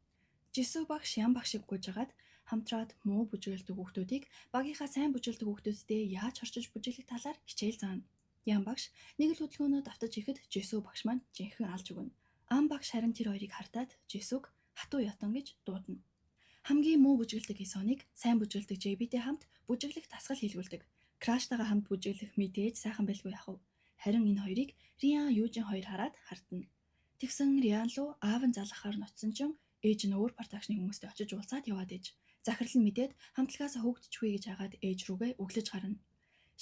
Жисүү багш ям багшийг гуйж агаад хамтраад муу бүжиглдэг хүүхдүүдийг багийнхаа сайн бүжиглдэг хүүхдүүдтэй яаж орчиж бүжиглэх талаар хичээл заана. Ям багш нэг л хөдөлгөөнөө давтаж ихэд Жисүү багш маань жинхэнэ алж өгнө. Ам багш харин тэр хоёрыг хартаад Жисүүг хатуу ятан гэж дуудана. Хамгийн муу бүжиглдэг Хисоныг сайн бүжиглдэг JB-тэй хамт бүжиглэх тасгал хийлгүүлдэг. Краштайгаа хамт бүжиглэх мэдээж сайхан байлгүй яах вэ? Харин энэ хоёрыг Риан Юужин хоёр хараад хартна. Тэгсэн Риан руу аав нь залгахаар ноцсон чинь ээж нь өөр продакшны хүмүүстэй очиж уулзаад яваад ээж. Захирал нь мэдээд хамтлагаасаа хөөгдөчихвээ гэж хагаад ээж рүүгээ өглөж гарна.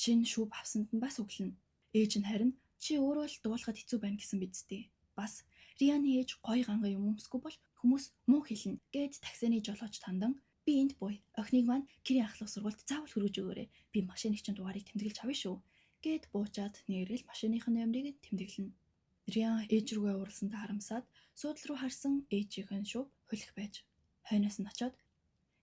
Шинэ шүүб авсанд нь бас өглөнө. Ээж нь харин чи өөрөө л дуулахад хэцүү байна гэсэн бидтэй. Бас Рианы ээж гоё ганган юм өмсгүй бол хүмүүс муу хэлнэ гэд таксины жолооч тандан би энд буй. Охиныг маань Кирийн ахлах сургуульд заавал хөргөж өгөөрэй. Би машиныг чинь дугаарыг тэмдэглэж авъя шүү гэд буучаад нэрэл машиныхын номерыг тэмдэглэнэ. Риан ээж рүүгээ уралсандаа харамсаад суудлал руу харсан ээжийнхэн шүүб хөлөх байж. Хойноос нь очиод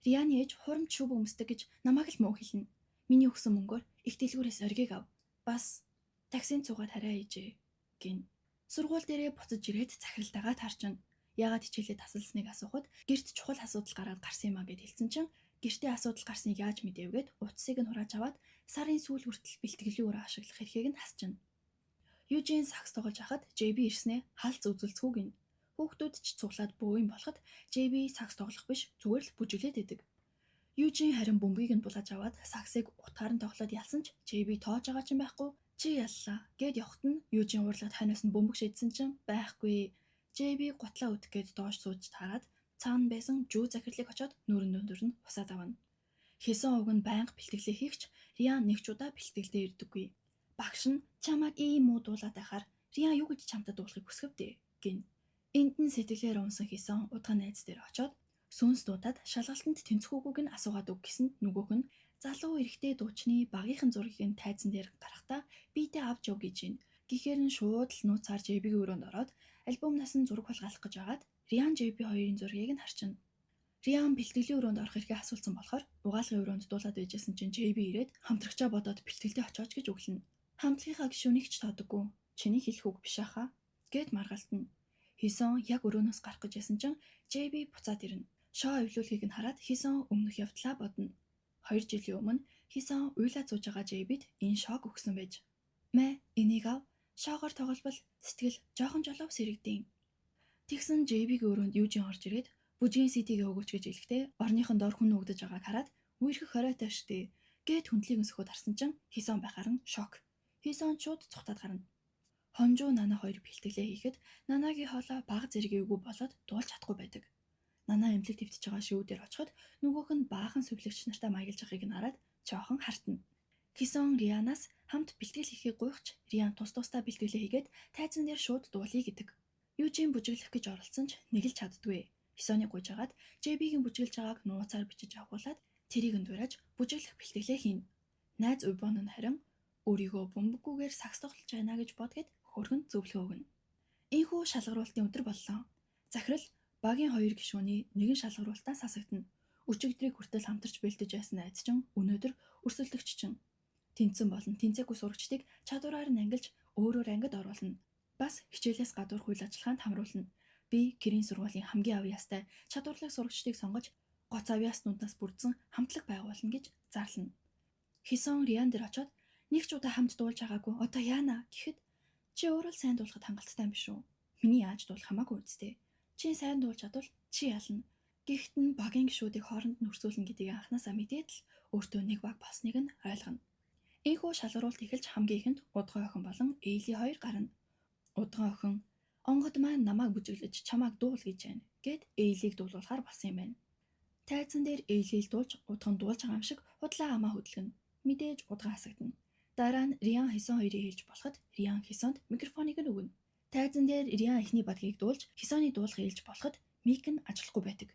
Рианы ээж хурамч шүүб өмсдөг гэж намайг л муу хэлнэ. Миний өгсөн мөнгөөр их дэлгүүрээс оргиг ав. Бас таксинд цугаад хараа ээжээ гин. Сургууль дээрээ буцаж ирээд захиралтайгаа таарчна. Яагаад хичээлээ тасалсныг асуухад гэрт чухал асуудал гараад гарсан юм а гэд хэлсэн чинь Гэртээ асуудал гарсныг яаж мэдээвгээд утсыг нь хурааж аваад сарын сүүл хүртэл бэлтгэлийн өрөө ашиглах эрхийг нь хасчихна. Южин сакс тоглож хахад JB ирснээ халц үзэлцгүй гин. Хүүхдүүд ч цуглаад бөөйн болоход JB сакс тоглох биш зүгээр л бүжиглээд идэг. Южин харин бөмбөгийг нь булааж аваад саксыг утгаар нь тоглоод ялсан ч JB тоож байгаа ч юм байхгүй. Чи яллаа гэд явахт нь Южин уурлаад ханиас нь бөмбөг шийдсэн чинь байхгүй. JB гутлаа үтх гээд доош сууж таарад цаана байсан жүү захирлыг очоод нүрэн өндөр нь бусаад авна. Хийсэн уг нь байнга бэлтгэлээ хийгч Риан нэг ч удаа бэлтгэлдээ ирдэггүй. Багш нь чамайг ийм муу дуулаад байхаар Риан юу гэж чамтай дуулахыг хүсгэв дээ гин. Энд нь сэтгэлээр унсан Хийсэн удаа найз дээр очоод сүнс дуудаад шалгалтанд тэнцэхүүгүйг нь асуугаад өг гэсэнд нөгөөх нь залуу эрэгтэй дуучны багийнхан зургийг нь тайзан дээр гаргахтаа биедээ авч яв гэж байна. Гэхээр нь шууд л нууцаар JB-ийн өрөөнд ороод альбомнаас нь зураг хулгайлах гэж байгаад Риан JB хоёрын зургийг нь харчна. Риан бэлтгэлийн өрөөнд орох эрхээ асуулсан болохоор угаалгын өрөөнд дуулаад байжсэн чинь JB ирээд хамтрагчаа бодоод бэлтгэлдээ очооч гэж өглөнө. Хамтлагийнхаа гишүүнийг ч тоодоггүй. Чиний хэлэх үг биш ахаа гэд маргалтна. Хийсэн яг өрөөнөөс гарах гэж ясан чинь JB буцаад ирнэ. Шоо эвлүүлэхийг нь хараад Хийсэн өмнөх явдлаа бодно. 2 жилийн өмнө Хийсэн уйлаа зууж байгаа JB-д энэ шок өгсөн байж. Мэ энийг ав. Шоогоор тоглолбол сэтгэл жоохон жолов сэрэгдээн. Тэгсэн JB-ийн өрөөнд Южин орж ирээд бүжгийн CD-гээ өгөөч гэж хэлэхдээ орныхон дор хүн өгдөж байгааг хараад үерхэх хориотой штэ гэд хүндлийг нь сөхөд харсан чинь Хийсэн байхаар нь шок. Хийсэн шууд цухтаад гарна. Хонжуу Нана хоёр бэлтгэлээ хийхэд Нанагийн хоолой бага зэрэггүй болоод дуулж чадахгүй байдаг. Нана эмнэлэг твтж байгаа шүүдээр очиход нөгөөх нь баахан сүвлэгч нартай маягилж байгааг нь хараад жоохон хартна. Хийсэн Рианаас хамт бэлтгэл хийхийг гуйхч Риан тусдаа бэлтгэлээ хийгээд тайзан дээр шууд дуулъя гэдэг. Южин бүжиглэх гэж оролцсон ч нэг л чаддгүй. Хийсэний гуйж агаад JB-гийн бүжиглж байгааг нууцаар бичиж авахуулаад тэрийг нь дуурайж бүжиглэх бэлтгэлээ хийнэ. Найз Уйбон нь харин өөрийгөө бөмбөггүйгээр сакс тоглож байна гэж бодгээд хөргөн зөвлөгөө өгнө. Ийхүү шалгаруулалтын өдөр боллоо. Захирал багийн 2 гишүүний нэгэн шалгаруулалтаас асагдана. Өчигдрийг хүртэл хамтарч бэлдэж байсан найз чинь өнөөдөр өрсөлдөгч чинь тэнцэн болон тэнцээгүй сурагчдыг чадвараар нь ангилж өөрөөр ангид оруулна. Бас хичээлээс гадуур хууль ажиллагаанд хамруулна. Би гэрийн сургуулийн хамгийн авь ястай чадварлаг сурагчдыг сонгож гоц авь яснуудаас бүрдсэн хамтлаг байгуулна гэж зарлана. Хийсэн Риан дээр очоод нэг ч удаа хамт дуулж байгаагүй одоо яана гэхэд чи өөрөө л сайн дуулахад хангалттай юм биш үү? Миний яаж дуулах хамаагүй үстэй. Чи сайн дуулж чадвал чи ялна. Гэхдээ нь багийн гишүүдийг хооронд нь өрсүүлнэ гэдгийг анханасаа мэдээд л өөртөө нэг баг болсныг нь ойлгоно. Ийхүү шалгаруулалт эхэлж хамгийн ихэнд Удган охин болон Эйли хоёр гарна. Удган охин онгод маань намайг бүжиглэж чамайг дуул гэж байна гэд Эйлийг дуулуулахаар болсон юм байна. Тайзан дээр Эйлийг дуулж Удган дуулж байгаа юм шиг худлаа амаа хөдөлгөнө. Мэдээж Удган хасагдана. Дараа нь Риан Хийсэн хоёрыг хэлж болоход Риан Хийсэнд микрофоныг нь өгнө. Тайзан дээр Риан эхний бадгийг дуулж Хийсэний дуулахыг хэлж болоход мик нь ажиллахгүй байдаг.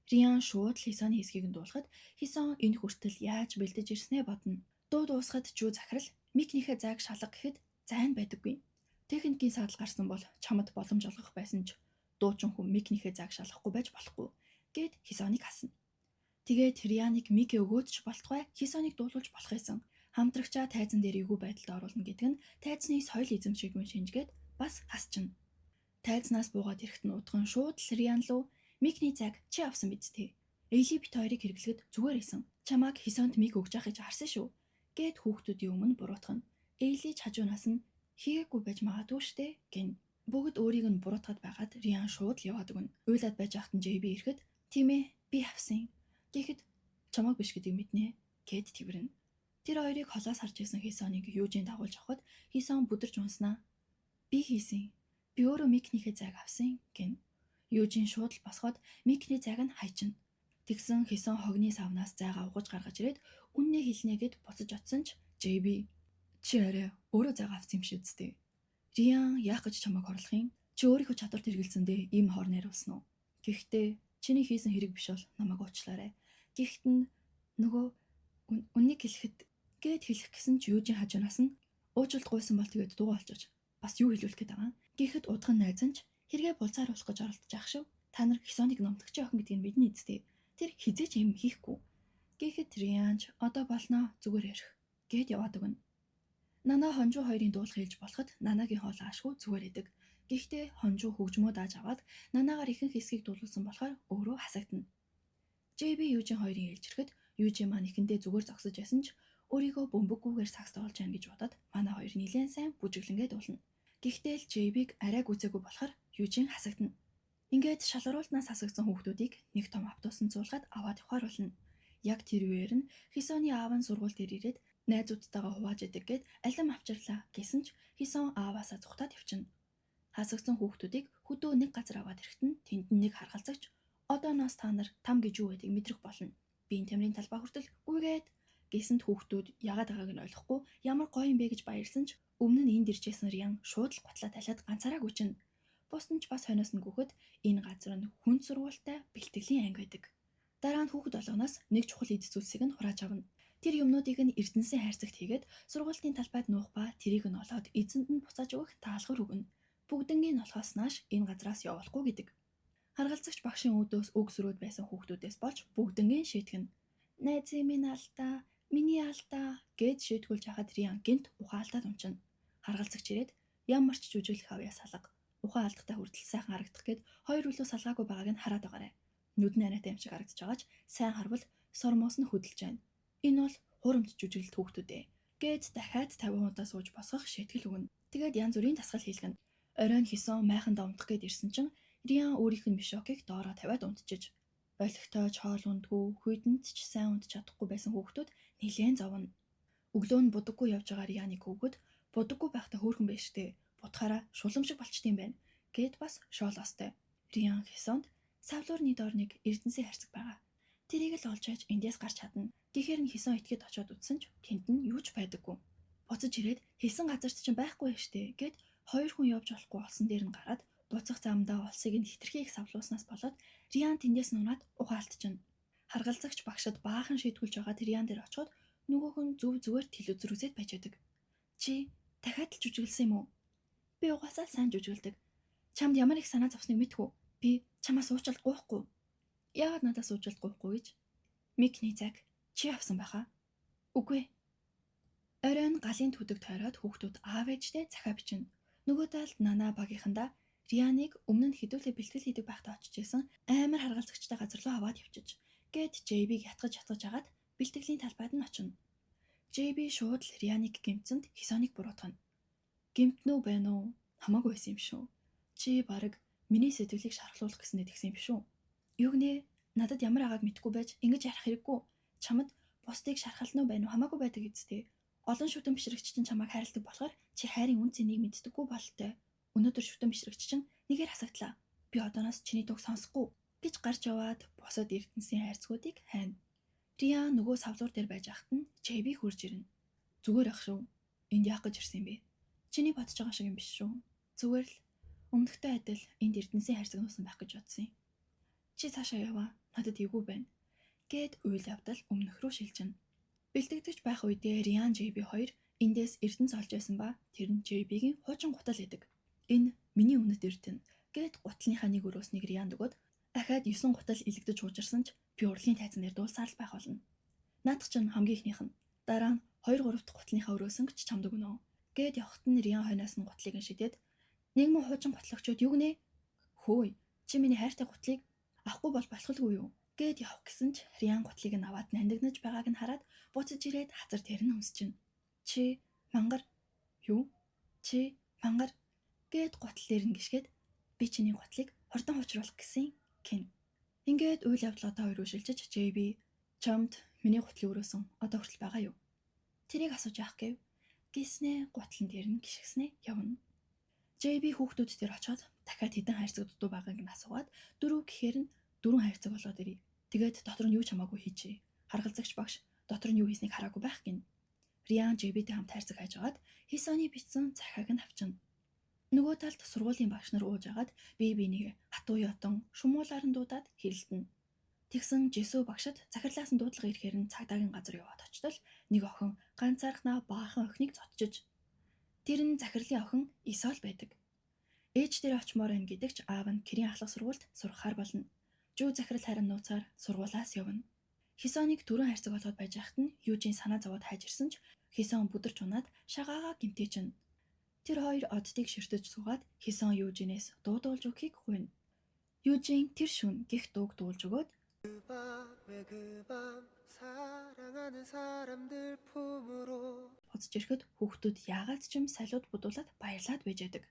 Риан шууд Хийсэний хэсгийг нь дуулахад Хийсэн энэ хүртэл яаж бэлдэж ирснээ бодно. Дуу дуусахад жүү захирал микнийхээ зайг шалга гэхэд зайн байдаггүй. Техникийн саадал гарсан бол чамд боломж олгох байсан ч дуучин хүн микнийхээ зайг шалгахгүй байж болохгүй гэд Хийсэнийг хасна. Тэгээд Рианыг мик өгөөд ч болтугай Хийсэнийг дуулуулж болох байсан. Хамтрагчаа тайзан дээр эвгүй байдалд оруулна гэдэг нь тайзны соёл эзэмшигмэн шинжгээд бас хасчихна. Тайзнаас буугаад ирэхэд нь Удган шууд л Риан руу микний зайг чи авсан биз дээ. Эйли бит хоёрыг хэрэглэхэд зүгээр исэн. Чамааг Хийсэнд мик өгж яах гэж харсан шүү гэд хүүхдүүдийн өмнө буруутгана. Эйли ч хажуунаас нь хийгээгүй байж магадгүй штэ гин. Бүгд өөрийг нь буруутгаад байгаад Риан шууд л яваад өгнө. Уйлаад байж ахтан JB ирэхэд тийм ээ би авсан. Гэхэд чамааг биш гэдгийг мэднэ гэд тэрвэрнэ. Тэр хоёрыг холоос харж исэн Хийсэнийг Южин дагуулж авахд Хийсэн бүдэрч унснаа. Би хийсэн. Би өөрөө микнийхээ зайг авсан гин. Южин шууд л босгоод микний зайг нь хайчна. Тэгсэн Хийсэн хогны савнаас зайгаа угаж гаргаж ирээд үннээ хэлнэ гэд буцаж очсон ч JB чи арай өөрөө зайгаа авсан юм шиг үсттэй. Риан яах гэж чамайг хорлох юм? Чи өөрийнхөө чадварт хэрэгэлсэндээ ийм хор найруулсан уу? Гэхдээ чиний хийсэн хэрэг биш бол намайг уучлаарай. Гэхдээ нөгөө үннийг хэлэхэд гэд хэлэх гэсэн ч Южин хажуунаас нь уучлалт гуйсан бол тэгээд дуу олчооч. Бас юу хэлүүлэх гээд байгаа юм? Гэхэд Удган найз нь ч хэрэгээ булзааруулах гэж оролдож ах шүү. Та нар Хийсэнийг номдогч охин гэдгийг бидний эзтэй. Тэр хизээч юм хийхгүй. Гэхэд Рианч одоо болноо зүгээр ярих гэд яваад өгнө. Нана Хонжуу хоёрын дуулах хэлж болоход Нанагийн хоол аашгүй зүгээр идэг. Гэхдээ Хонжуу хөгжмөө дааж аваад Нанагаар ихэнх хэсгийг дуулуулсан болохоор өөрөө хасагдана. JB Южин хоёрын ээлжирэхэд Южин маань ихэндээ зүгээр зогсож байсан ч өөрийгөө бөмбөггүйгээр сакс тоглож яана гэж бодоод манай хоёр нилээн сайн бүжиглэнгээ дуулна. Гэхдээ л JB-г арай гүцээгүй болохоор Южин хасагдана. Ингээд шалгаруултнаас хасагдсан хүүхдүүдийг нэг том автобусанд суулгаад аваад явахаар болно. Яг тэр үеэр нь Хисоны аав нь сургууль дээр ирээд найзуудтайгаа хувааж идэг гэд алим авчирлаа гэсэн ч Хисон ааваасаа зүхтаад явчихна. Хасагдсан хүүхдүүдийг хөдөө нэг газар аваад ирэхэд нь тэнд нэг харгалзагч одооноос та нар там гэж юу байдгийг мэдрэх болно. Биеийн тамирын талбай хүртэл гүйгээд гэсэнд хүүхдүүд яагаад байгааг нь ойлгохгүй ямар гоё юм бэ гэж баярлсан ч өмнө нь энд иржсэн Риан шууд л гутлаа талиад ганцаараа гүйчихнэ. Бусд нь ч бас хойноос нь гүхэд энэ газар нь хүн сургуультай бэлтгэлийн анги байдаг. Дараа нь хүүхэд болгоноос нэг чухал эд зүйлсийг нь хурааж авна. Тэр юмнуудыг нь Эрдэнэсийн хайрцагт хийгээд сургуулийн талбайд нуух ба тэрийг нь олоод эзэнд нь буцааж өгөх таалхар өгнө. Бүгднгийн олохоос нааш энэ газраас явуулахгүй гэдэг. Харгалзагч багшийн үүдөөс үг сүрүүд байсан хүүхдүүдээс болж бүгднгийн шийтгэн. Найзын минь алдаа, миний алдаа гэд шийтгүүлж хахад Риан гинт ухаалтаад унчна. Харгалзагч ирээд ямар ч жүжиглэх авьяа салга. Ухаан алдахтай хүртэл сайхан харагдах гээд хоёр үлөө салгаагүй байгааг нь хараад байгаарай. Нүдний анаатай юм шиг харагдаж байгаач сайн харвал сормоос нь хөдөлж байна. Энэ бол хурамч жүжиглэлт хүүхдүүд ээ. Гээд дахиад 50 удаа сууж босгох шийтгэл өгнө. Тэгээд янз бүрийн тасгал хийлгэнэ. Оройн Хисон майханд унтах гээд ирсэн чинь Риан өөрийнх нь мишокийг доороо тавиад унтжиж. Олигтойч хоол ундгүй, хүйдэнд ч сайн унтж чадахгүй байсан хүүхдүүд нилээн зовно. Өглөө нь будаггүй явж байгаа Рианыг хөөгд будаггүй байхдаа хөөрхөн байж штэ. Будахаараа шулам шиг болчтiin байна. Гэт бас шоолоостой. Риан Хисонд савлуурны доор нэг Эрдэнэсийн хайрцаг байгаа. Тэрийг л олж хайж эндээс гарч чадна. Гэхээр нь Хисон итгэд очиод үзсэн ч тэнд нь юу ч байдаггүй. Буцаж ирээд хэлсэн газарт чинь байхгүй штэ гэд хоёр хүн явж болохгүй болсон дээр нь гараад буцах замдаа улсыг нь хитрхи их савлууснаас болоод Риан тэндээс нунаад ухаалтчихна. Харгалзагч багшд баахан шийтгүүлж байгаа Риан дээр очиход нөгөөх нь зүгээр телевизрүүсэд байж байдаг. Чи дахиад л жүжиглсэн юм уу? Би угаасаа л сайн жүжиглдэг. Чамд ямар их санаа зовсныг мэдхүү. Би чамаас уучлалт гуйхгүй. Яагаад надаас уучлалт гуйхгүй гэж? Микний цаг чи авсан байхаа. Үгүй. Оройн галын төдөг тойроод хүүхдүүд аав ээжтэй захаа бичнэ. Нөгөө талд Нана багийнхандаа Рианыг өмнө нь хідүүлээ бэлтгэл хийдэг байхдаа очиж исэн амар харгалзагчтай газар руу аваад явчих. Гэт JB-г ятгаж хагаад бэлтгэлийн талбайд нь очино. JB шууд л Рианыг гэмцэнд Хисоныг буруутгана. Гэмтнүү байна уу? Хамаагүй байсан юм шүү. Чи бараг миний сэтгэлийг шархлуулах гэснээр тэгсэн юм шүү. Юу гэнэ? Надад ямар агааг мэдгүй байж ингэж ярих хэрэггүй. Чамд бусдыг шархална уу байна уу хамаагүй байдаг эцтэй. Олон шүтэн бишрэгч чинь чамайг хайрладаг болохоор чи хайрын үн цэнийг мэддэггүй болтой. Өнөөдөр шүтэн бишрэгч чинь нэгээр хасагдлаа. Би одооноос чиний дууг сонсохгүй гэж гарч яваад босоод Эрдэнэсийн хайрцагуудыг хайна. Риа нөгөө савлуур дээр байж ахт нь JB хурж ирнэ. Зүгээр ах шүү. Энд яах гэж ирсэн юм бэ? Чиний бодож байгаа шиг юм биш шүү. Зүгээр л өмнөхтэй адил энд Эрдэнэсийн хайрцаг нуусан байх гэж бодсон юм. Чи цаашаа яваа. Надад эвгүй байна. Гэт үйл явдал өмнөх рүү шилжинэ. Бэлтгэж байх үедээ Риан JB хоёр эндээс Эрдэнэс олж байсан ба тэр нь JB-гийн хуучин гутал идэг. Энэ миний өмнөд Эрдэнэ гэт гутлынхаа нэг өрөөс нэг Риан дөгөөд ахаад 9 гутал илэгдэж уужирсан ч би урлагийн тайзан дээр дуулсаар л байх болно. Наадах чинь хамгийн ихнийх нь. Дараа нь 2 3 дахь гутлынхаа өрөөсөн ч чамд өгнө. Гэт явахт нь Риан хойноос нь гутлыг нь шидэд нэг мөн хуучин гутлагчуд юу гинэ? Хөөе, чи миний хайртай гутлыг авахгүй бол болохгүй юу? Гэт явах гэсэн ч Риан гутлыг нь аваад нандинаж байгааг нь хараад буцаж ирээд хазар дээр нь өмсчино. Чи мангар юу? Чи мангар гэт гутал дээр нь гიშгээд би чиний гутлыг хордон хуучруулах гэсэн гин. Ингээд үйл явдлуудаа хоёр шилжиж JB чамд миний гутлыг өрөөсөн одоо хүртэл байгаа юу? Тэрийг асууж яах гэв? Гиснэ гутлан дээр нь гიშгснэ явна. JB хүүхдүүд дээр очиод дахиад хэдэн хайрцаг дутуу байгааг нь асуугаад дөрөв гэхээр нь 4 хайрцаг болоод ирээ. Тэгээд дотор нь юу ч хамаагүй хийчихээ. Харгалзагч багш дотор нь юу хийснийг хараагүй байх гин. Риан JB-тэй хамт хайрцаг хайж агаад Хисоны бичсэн захааг нь авчина. Нөгөө талд сургуулийн багш нар ууж агаад бие биенийг хатуу ятан шумуулаар нь дуудаад хэрэлдэнэ. Тэгсэн Жесү багшд захирлаас нь дуудлага ирэхээр нь цагдаагийн газар яваад очтол нэг охин ганцаархнаа баахан охиныг зодчиж. Тэр нь захирлын охин Исол байдаг. Ээж дээр очимоор байна гэдэг ч аав нь гэрийн ахлах сургуульд сурахаар болно. Жүү захирал харин нууцаар сургуулаас явна. Хисоныг түрэн хайрцаг болгоод байж ахт нь Южийн санаа зовоод хайж ирсэн ч Хисон бүдэрч унаад шагаагаа гимтээчин. Тэр хоёр оддыг ширтэж суугаад Хисон Южинээс дуу дуулж өгөхийг гуйна. Южин тэр шүн гих дууг дуулж өгөөд 그 밤에 그 밤 사랑하는 사람들 품으로 Буцаж ирэхэд хүүхдүүд яагаад ч юм салиуд будуулаад баярлаад байж байдаг.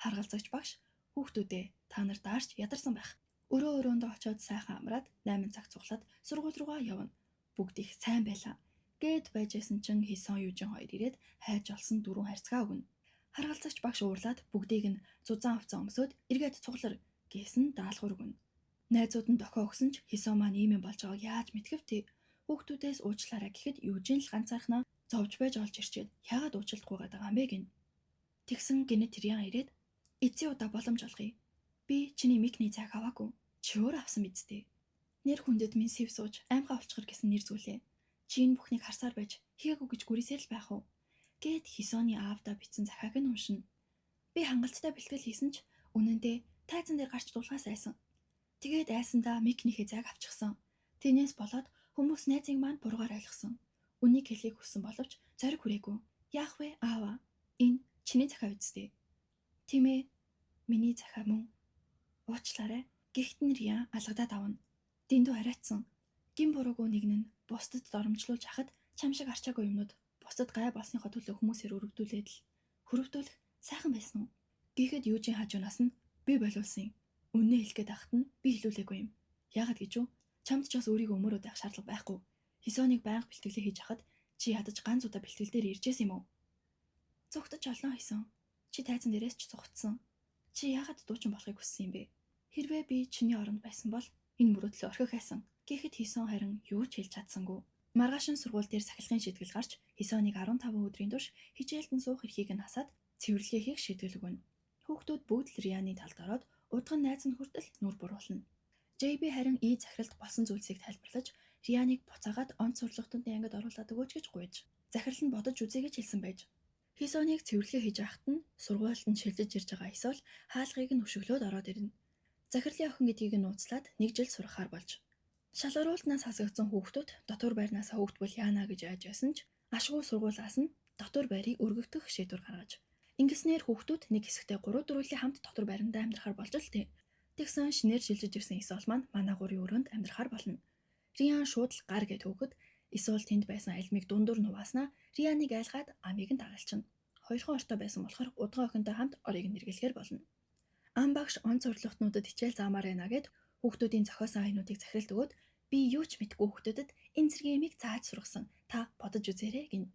Харгалзагч багш хүүхдүүдээ та нар даарч ядарсан байх. Өрөө өрөөндөө очиод сайхан амраад 8 цаг цуглаад сургууль руугаа явна. Бүгд их сайн байлаа. Гээд байжсэн чинь Хисон Южин хоёр ирээд хайж олсон дөрвөн харьцгаа өгнө. Харгалзагч багш уурлаад бүгдийг нь зузаан хувцас өмсөд эргээд цуглар гэсэн даалгавар өгнө. Найзууд нь дохио өгсөн ч Хисон маань ийм юм болж байгааг яаж мэдгэвтээ. Хүүхдүүдээс уучлаарай гэхэд Южин л ганцаархнаа зовж байж олж ирчээд яагаад уучлалтгүй байгаа юм бэ гин. Тэгсэн гинэт Риан ирээд эцсийн удаа боломж олгоё. Би чиний микний цаг аваагүй. Чи өөр авсан биз дээ. Нэр хүндэд минь сэв сууж аймхаа олчгор гэсэн нэр зүйлээ. Чи энэ бүхнийг харсаар байж хийгээгүй гэж гүрийсээр л байх уу? Гэт Хисоны аавда бичсэн захааг нь уншина. Би хангалттай бэлтгэл хийсэн ч үнэндээ тайзан дээр гарч дуулгаас айсан. Тэгээд айсандаа микнийхээ цаг авчихсан. Тинээс болоод хүмүүс найзыг маань буруугаар ойлгосон. Үнийг хэлхийг хүссэн боловч зориг хүрээгүй. Яах вэ аава? Энэ чиний захаа үсттэй. Тийм ээ. Миний захаа мөн. Уучлаарай. Гэхдээ Риан алгадаад авна. Дэндүү хараацсан. Гин буруугүй нэгэн нь бусдад доромжлуулж хахад чам шиг арчаагүй юмнууд бусдад гай болсныхоо төлөө хүмүүсээр өргөдүүлээд л хөрөвдүүлэх сайхан байсан уу? Гэхдээ Южин хажуунаас нь би болиулсан. Үннээ хэлгээд ахт нь би хэлүүлээгүй юм. Яагаад гэж үү? Чамд ч бас өөрийгөө өмөрөөд байх шаардлага байхгүй. Хисоныг байнга бэлтгэлээ хийж хахад чи ядаж ганц удаа бэлтгэл дээр иржээс юм уу? Зүгтж олноо Хисон. Чи тайзан дээрээс ч цугтсан. Чи яагаад дуучин болохыг хүссэн юм бэ? Хэрвээ би чиний оронд байсан бол энэ мөрөөдлөө орхих байсан. Гэхэд Хисон харин юу ч хэлж чадсангүй. Маргааш нь сургууль дээр сахилгын шийтгэл гарч Хисоныг 15 өдрийн турш хичээлдэн суух эрхийг нь хасаад цэвэрлэгээ хийх шийтгэл өгнө. Хүүхдүүд бүгд л Рианы талд ороод удган найз нь хүртэл нүр буруулна. JB харин ий захиралд болсон зүйлсийг тайлбарлаж Рианыг буцаагаад онц сурлагтанд ангид оруулаад өгөөч гэж гуйж захирал нь бодож үзье гэж хэлсэн байж. Хисоныг цэвэрлэгээ хийж байхад нь сургуульд нь шилжиж ирж байгаа Исол хаалгыг нь өшөглөөд ороод ирнэ. Захирлын охин гэдгийг нь нууцлаад нэг жил сурахаар болж. Шалгаруултнаас хасагдсан хүүхдүүд дотор байрнаас хөөгдвөл яана гэж айж байсан ч ашгүй сургуулиас нь дотор байрыг өргөгдөх шийдвэр гаргаж. Ингэснээр хүүхдүүд нэг хэсэгтээ 3-4 хамт дотор байранд амьдрахаар болж л тээ. Тэгсэн шинээр шилжиж ирсэн Исол маань манаагуурын өрөөнд амьдрахаар болно. Риан шууд л гар гэд хөөгд Исол тэнд байсан альмиг дундуур нувааснаа Рианыг айлгаад амийг нь дагалчна. Хоёрхан ортой байсан болохоор удгаа охинтой хамт орыг нь эргэлэхээр болно. Ам багш онц урлагтнуудад хичээл заамаар байна гэд хүүхдүүдийн зохиосон хаянуудыг захиралд өгөөд би юу ч мэдгүй хүүхдүүдэд энэ зэргийн ямиг зааж сургасан. Та бодож үзээрэй гин.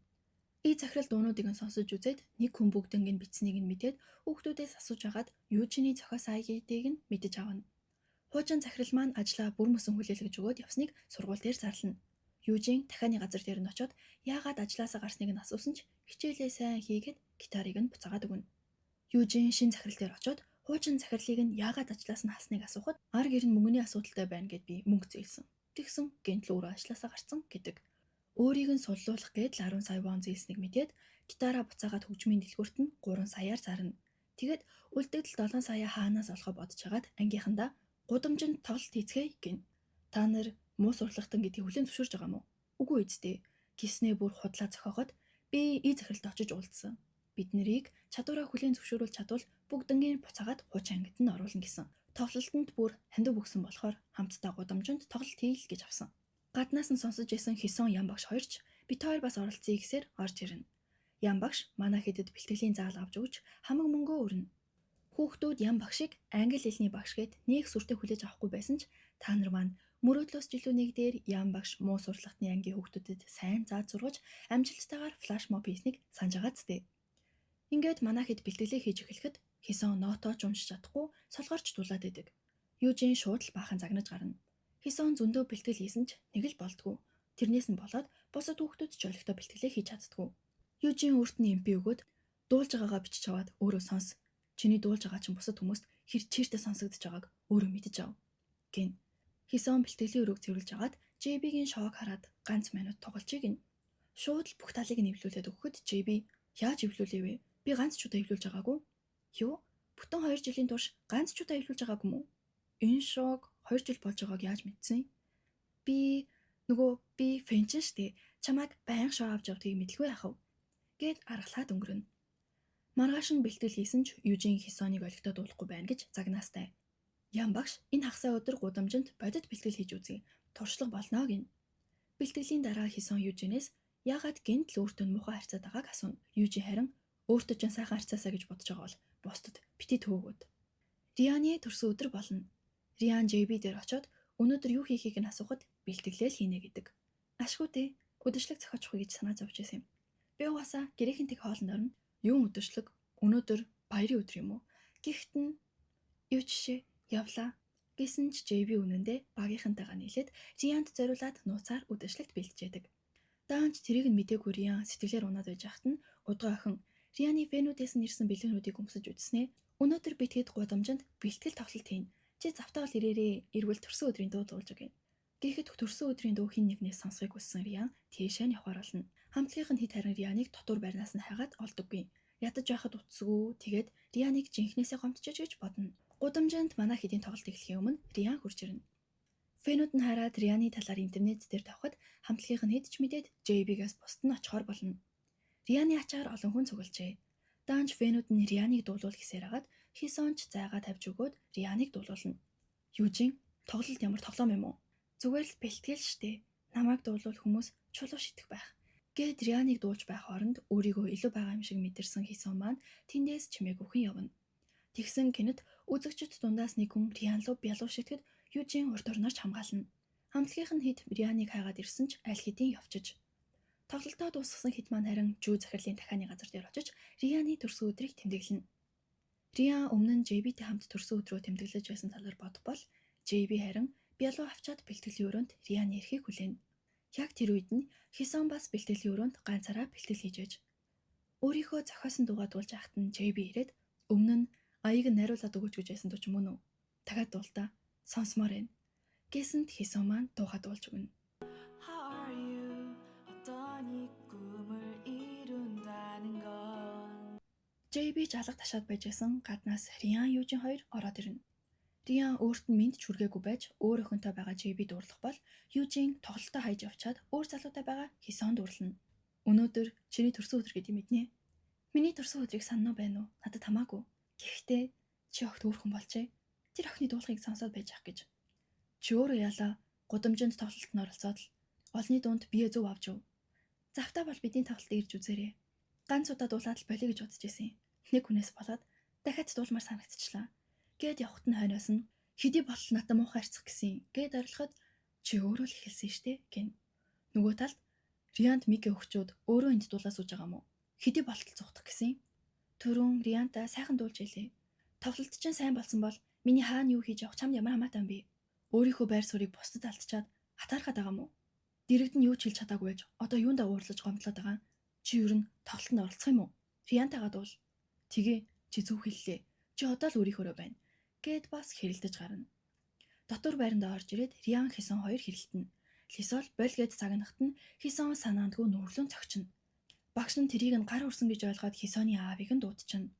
И захирал дуунуудыг нь сонсож үзээд нэг хүн бүгднийг нь бичснийг нь мэдээд хүүхдүүдээс асууж агаад Южины зохиосон хаягуудыг нь мэдэж авна. Хуучин захирал маань ажлаа бүр мөсөн хүлээлгэж өгөөд явсныг сургууль дээр зарлана. Южин дахианы газар дээр нь очиод яагаад ажлаасаа гарсныг нь асуусан ч хичээлээ сайн хийгээд гитарыг нь буцаагаад өгнө. Южин шин захирал дээр очиод хуучин захирлыг нь яагаад ажлаас нь хасныг асуухад ар гэр нь мөнгөний асуудалтай байна гэд би мөнгө зээлсэн. Тэгсэн гэнтэл өөрөө ажлаасаа гарсан гэдэг. Өөрийг нь суллуулах гээд 10 сая вон зээлснийг мэдээд гитараа буцаагаад хөгжмийн дэлгүүрт нь 3 саяар зарна. Тэгээд үлдэгдэл 7 сая хаанаас олохоо бодож хагаад ангийнхандаа гудамжинд тоглолт хийцгээе гин. Та нар муу сурлагтан гэдгийг хүлээн зөвшөөрж байгаа мó? Үгүй эцтэй. Гиснээ бүр худлаа зохиогоод би и захиралд очиж уулзсан. Бид нарыг чадвараа хүлээн зөвшөөрүүл чадвал бүгднгийн буцаагаад хуучин ангид нь оруулна гэсэн. Тоглолтод бүр хандив өгсөн болохоор хамтдаа гудамжинд тоглолт хийл гэж авсан. Гаднаас нь сонсож исэн Хисон Ян багш хоёрч бит хоёр бас оролцъё гэсээр орж ирнэ. Ян багш манай хэдэд бэлтгэлийн заал авч өгч хамаг мөнгөө өрнө. Хүүхдүүд Ян багшийг англи хэлний багш гэд нэг сүртэй хүлээж авахгүй байсан ч та нар маань мөрөөдлөөс жилүү нэг дээр Ян багш муу сурлагтны ангийн хүүхдүүдэд сайн зааж сургаж амжилттайгаар флаш моб хийснийг санаж байгаа зү. Ингээд манай хэд бэлтгэлээ хийж эхлэхэд Хисон нотооч уншиж чадахгүй солгорч дулаад идэг. Южин шууд л баахан загнаж гарна. Хисон зөндөө бэлтгэл хийсэн ч нэг л болдгоо. Тэрнээс нь болоод бусад хүүхдүүд ч олигтой бэлтгэлээ хийж чаддгүй. Южин өөрт нь эмпи өгөөд дуулж байгаагаа бичиж аваад өөрөө сонс. Чиний дуулж байгаа чинь бусад хүмүүст хэр чиртэ сонсогдож байгааг өөрөө мэдэж ав. Гин. Хисон бэлтгэлийн өрөөг цэвэрлж агаад JB-гийн шоог хараад ганц минут тоглолцъё гин. Шууд л бүх талыг нь эвлүүлээд өгөхөд JB яаж эвлүүлээ вэ? Би ганц ч удаа эвлүүлж байгаагүй. Юу? Бүтэн 2 жилийн турш ганц ч удаа эвлүүлж байгаагүй мүү? Энэ шоог 2 жил болж байгааг яаж мэдсэн? Би фэнчин штэ. Чамайг байнга шоо авч явдгийг мэдлгүй яах вэ? Гэд аргалаад өнгөрнө. Маргааш нь бэлтгэл хийсэн ч Южин Хисоныг олигтой дуулахгүй байна гэж загнаастай. Ян багш энэ хагасаа өдөр гудамжинд бодит бэлтгэл хийж үзье. туршлага болно гин. Бэлтгэлийн дараа Хисон Южинээс яагаад гэнт л өөртөө муухай харьцаад байгааг асууна. Южин харин өөртөө ч сайхан харьцаасаа гэж бодож байгаа бол бусдад бити төөгөөд. Рианы төрсөн өдөр болно. Риан JB дээр очиод өнөөдөр юу хийхийг нь асуухад бэлтгэлээ л хийнэ гэдэг. Ашгүй дээ. Үдэшлэг зохиочихгүй гэж санаа зовж байсан юм. Би угаасаа гэрээхэнтэй хоолнд орно. Юу үдэшлэг? Өнөөдөр баярын өдөр юм уу? Гэхдээ нь юу жишээ явлаа гэсэн ч JB үнэндээ багийнхантайгаа нийлээд Рианд зориулаад нууцаар үдэшлэгт бэлтжээдэг. Даанч тэрийг нь мдээгүй Риан сэтгэлээр унаад байж хахад нь удаа охин Рианы фэнүүдээс нь ирсэн бэлгэнүүдийг өмсөж үзснээ. Өнөөдөр би тэгэд гудамжинд бэлтгэл тоглолт хийн. Чи завтаал ирээрээ эргүүл төрсөн өдрийн дуу дуулж өгье. Гэхэд төрсөн өдрийн дуу хин нэгнээс сонсхийг хүссэн Риан тийшээ нь явахаар болно. Хамтлагийнх нь хэд харин Рианыг дотор байрнаас нь хайгаад олдоггүй. Ядаж байхад утсгүй тэгээд Рианыг жинхнээсээ гомдчихж гэж бодно. Гудамжинд манай хэдийн тоглолт эхлэхийн өмнө Риан хурж ирнэ. Фэнүүд нь хараад Рианы талаар интернет дээр тавхад хамтлагийнх нь хэд ч мэдээд JB-гээс бусд нь очихоор болно. Рианы ачаар олон хүн цуглжээ. Даанч фэнүүд нь Рианыг дуулуул гэсээр хагаад Хисонч зайгаа тавьж өгөөд Рианыг дуулуулна. Южин тоглолт ямар тоглоом юм уу? Зүгээр л бэлтгэл штэ. Намайг дуулуул хүмүүс чулуу шитгэх байх. Гэт Рианыг дуулж байх хооронд өөрийгөө илүү байгаа юм шиг мэдэрсэн Хисон маань тэндээс чимээг өхөн явна. Тэгсэн гинэд үзэгчд дундаас нэг хүн Риан руу бялуу шитгэд Южин урд орнорч хамгаална. Хамтлагийнх нь хэд Рианыг хайгаад ирсэн ч аль хэдийн явчиж. Тоглолтоо дуусгасан хэд маань харин Жүү захирлын дахианы газар дээр очиж Рианы төрсөн өдрийг тэмдэглэнэ. Риан өмнө нь JB-тэй хамт төрсөн өдрөө тэмдэглэж байсан талаар бодох бол JB харин бялуу авчаад бэлтгэлийн өрөөнд Рианы эрхийг хүлээнэ. Яг тэр үед нь Хисон бас бэлтгэлийн өрөөнд ганцаараа бэлтгэл хийж байж. Өөрийнхөө зохиосон дуугаа дуулж байхад нь JB ирээд өмнө нь аяыг нь найруулад өгөөч гэж байсан дуу ч мөн үү? Дахиад дуултаа сонсомоор байна. Гэсэнд Хисон маань дуугаа дуулж өгнө. JB жалах ташаад байжсэн гаднаас Риан Южин хоёр ороод ирнэ. Риан өөрт нь мэд ч хүргээгүй байж өөр охинтой байгаа JB дуурлах бол Южин тоглолтоо хайж явчаад өөр залуутай байгаа Хисон дуурлана. Өнөөдөр чиний төрсөн өдөр гэдэг мэднэ. Миний төрсөн өдрийг санана байна уу? Надад хамаагүй. Гэхдээ чи огт өөрхөн болжээ. Тэр охины дуулахыг сонсоод байж ах гэж. Чи өөрөө яалаа гудамжинд тоглолтод оролцоод л олны дунд бие зөв авч өв. Завтаа бол бидний тоглолтод ирж үзээрэй. Ганц удаа дуулаад л болиё гэж бодож байсан юм. Нэг хүнээс болоод дахиад дуулмаар санагдчихлаа. Гээд явхад нь хойноос нь хэдий болол надад муухай харьцах гэсэн гээд орилоход чи өөрөө л эхэлсэн штэ гин. Нөгөө талд Рианд мигэ өгчүүд өөрөө энд дуулаа сууж байгаа мó. Хэдий болтол цугдах гэсэн. Түрүүн Рианта сайхан дуулж илээ. Тоглолт чинь сайн болсон бол миний хаана юу хийж явах чамд ямар хамаатай юм бэ? Өөрийнхөө байр суурийг бусдад алдчихад хатаархаад байгаа мó. Дэрэгд нь юу ч хэлж чадаагүй байж одоо юундаа уурлаж гомдлоод байгаа. Чи юу н тоглолтод оролцох юм уу? Риантагаа дуул. Тэгээ чи зөв хэллээ. Чи одоо л өөрийнхөө байна. Гэд бас хэрэлдэж гарна. Дотор байранда орж ирээд Риан Хисон хоёр хэрэлтэнэ. Лисол болгээд цагнахт нь Хисон санаандгүй нүрлэн цогчно. Багш нь тэрийг нь гар урсан гэж ойлгоод Хисоны аавыг нь дуудчихна.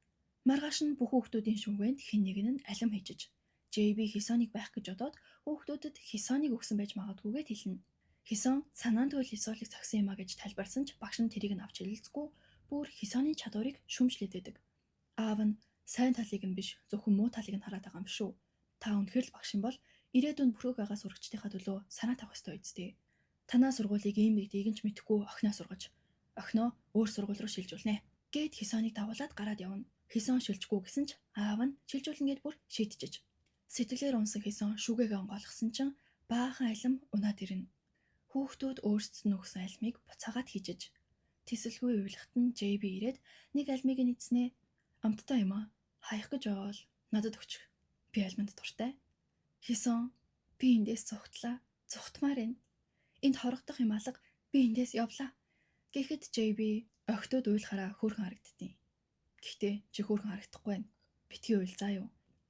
Маргааш нь бүх хүүхдүүдийн шүмгэнд хэн нэг нь алим хийжиж. JB Хисоныг байх гэж бодоод хүүхдүүдэд Хисоныг өгсөн байж магадгүйгээд хэлнэ. Хисон санаандгүй Лисолыг зогсон юм а гэж тайлбарсан ч багш нь тэрийг нь авч хэлэлцгүй бүр Хисоны чадварыг шүмжлээд байдаг. Аав нь сайн талыг нь биш зөвхөн муу талыг нь хараад байгаа юм шүү. Та үнэхээр л багш юм бол ирээдүйн бүрхэг байгаа сурагчдынхаа төлөө санаа тавих ёстой үсттэй. Танаа сургуулийг ийм нэгдийг нь ч мэдэхгүй охиноо сургаж. Охиноо өөр сургууль руу шилжүүлнэ. Гэт Хисоныг дагуулад гараад явна. Хисон шилжихгүй гэсэн ч аав нь шилжүүлнэ гэд бүр шийдчихэж. Сэтгэлээр унсан Хисон шүгэгээ онгойлгосон чинь баахан алим унаад ирнэ. Хүүхдүүд өөрсдөд нь өгсөн альмыг буцаагаад хийжиж. Тэсэлгүй уйлахт нь JB ирээд нэг альмыг нь эцнээ амттай юм аа. Хаях гэж байгаа бол надад өгч. Би альманд дуртай. Хисон би эндээс зүхтлаа. Зүхтмаар байна. Энд хорогдох юм алга. Би эндээс явлаа. Гэхэд JB огтуд уйлахаараа хөөрхөн харагдтiin. Гэхдээ чи хөөрхөн харагдахгүй байна. Битгий уйл заа юу.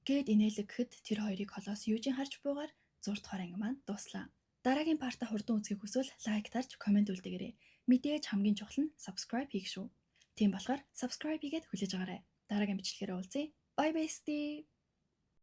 Гэд инээлэг гэхэд тэр хоёрыг холоос Южин харж буугаар зурдахаар анги маань дуслаа. Дараагийн парта хурдан үзхийг хүсвэл лайк тарж комент үлдээгээрэй. Мэдээж хамгийн чухал нь subscribe хийх шүү. Тийм болохоор subscribe хийгээд хүлээж аваарай. Дараагийн бичлэгээр уулзъя. Bye bestie.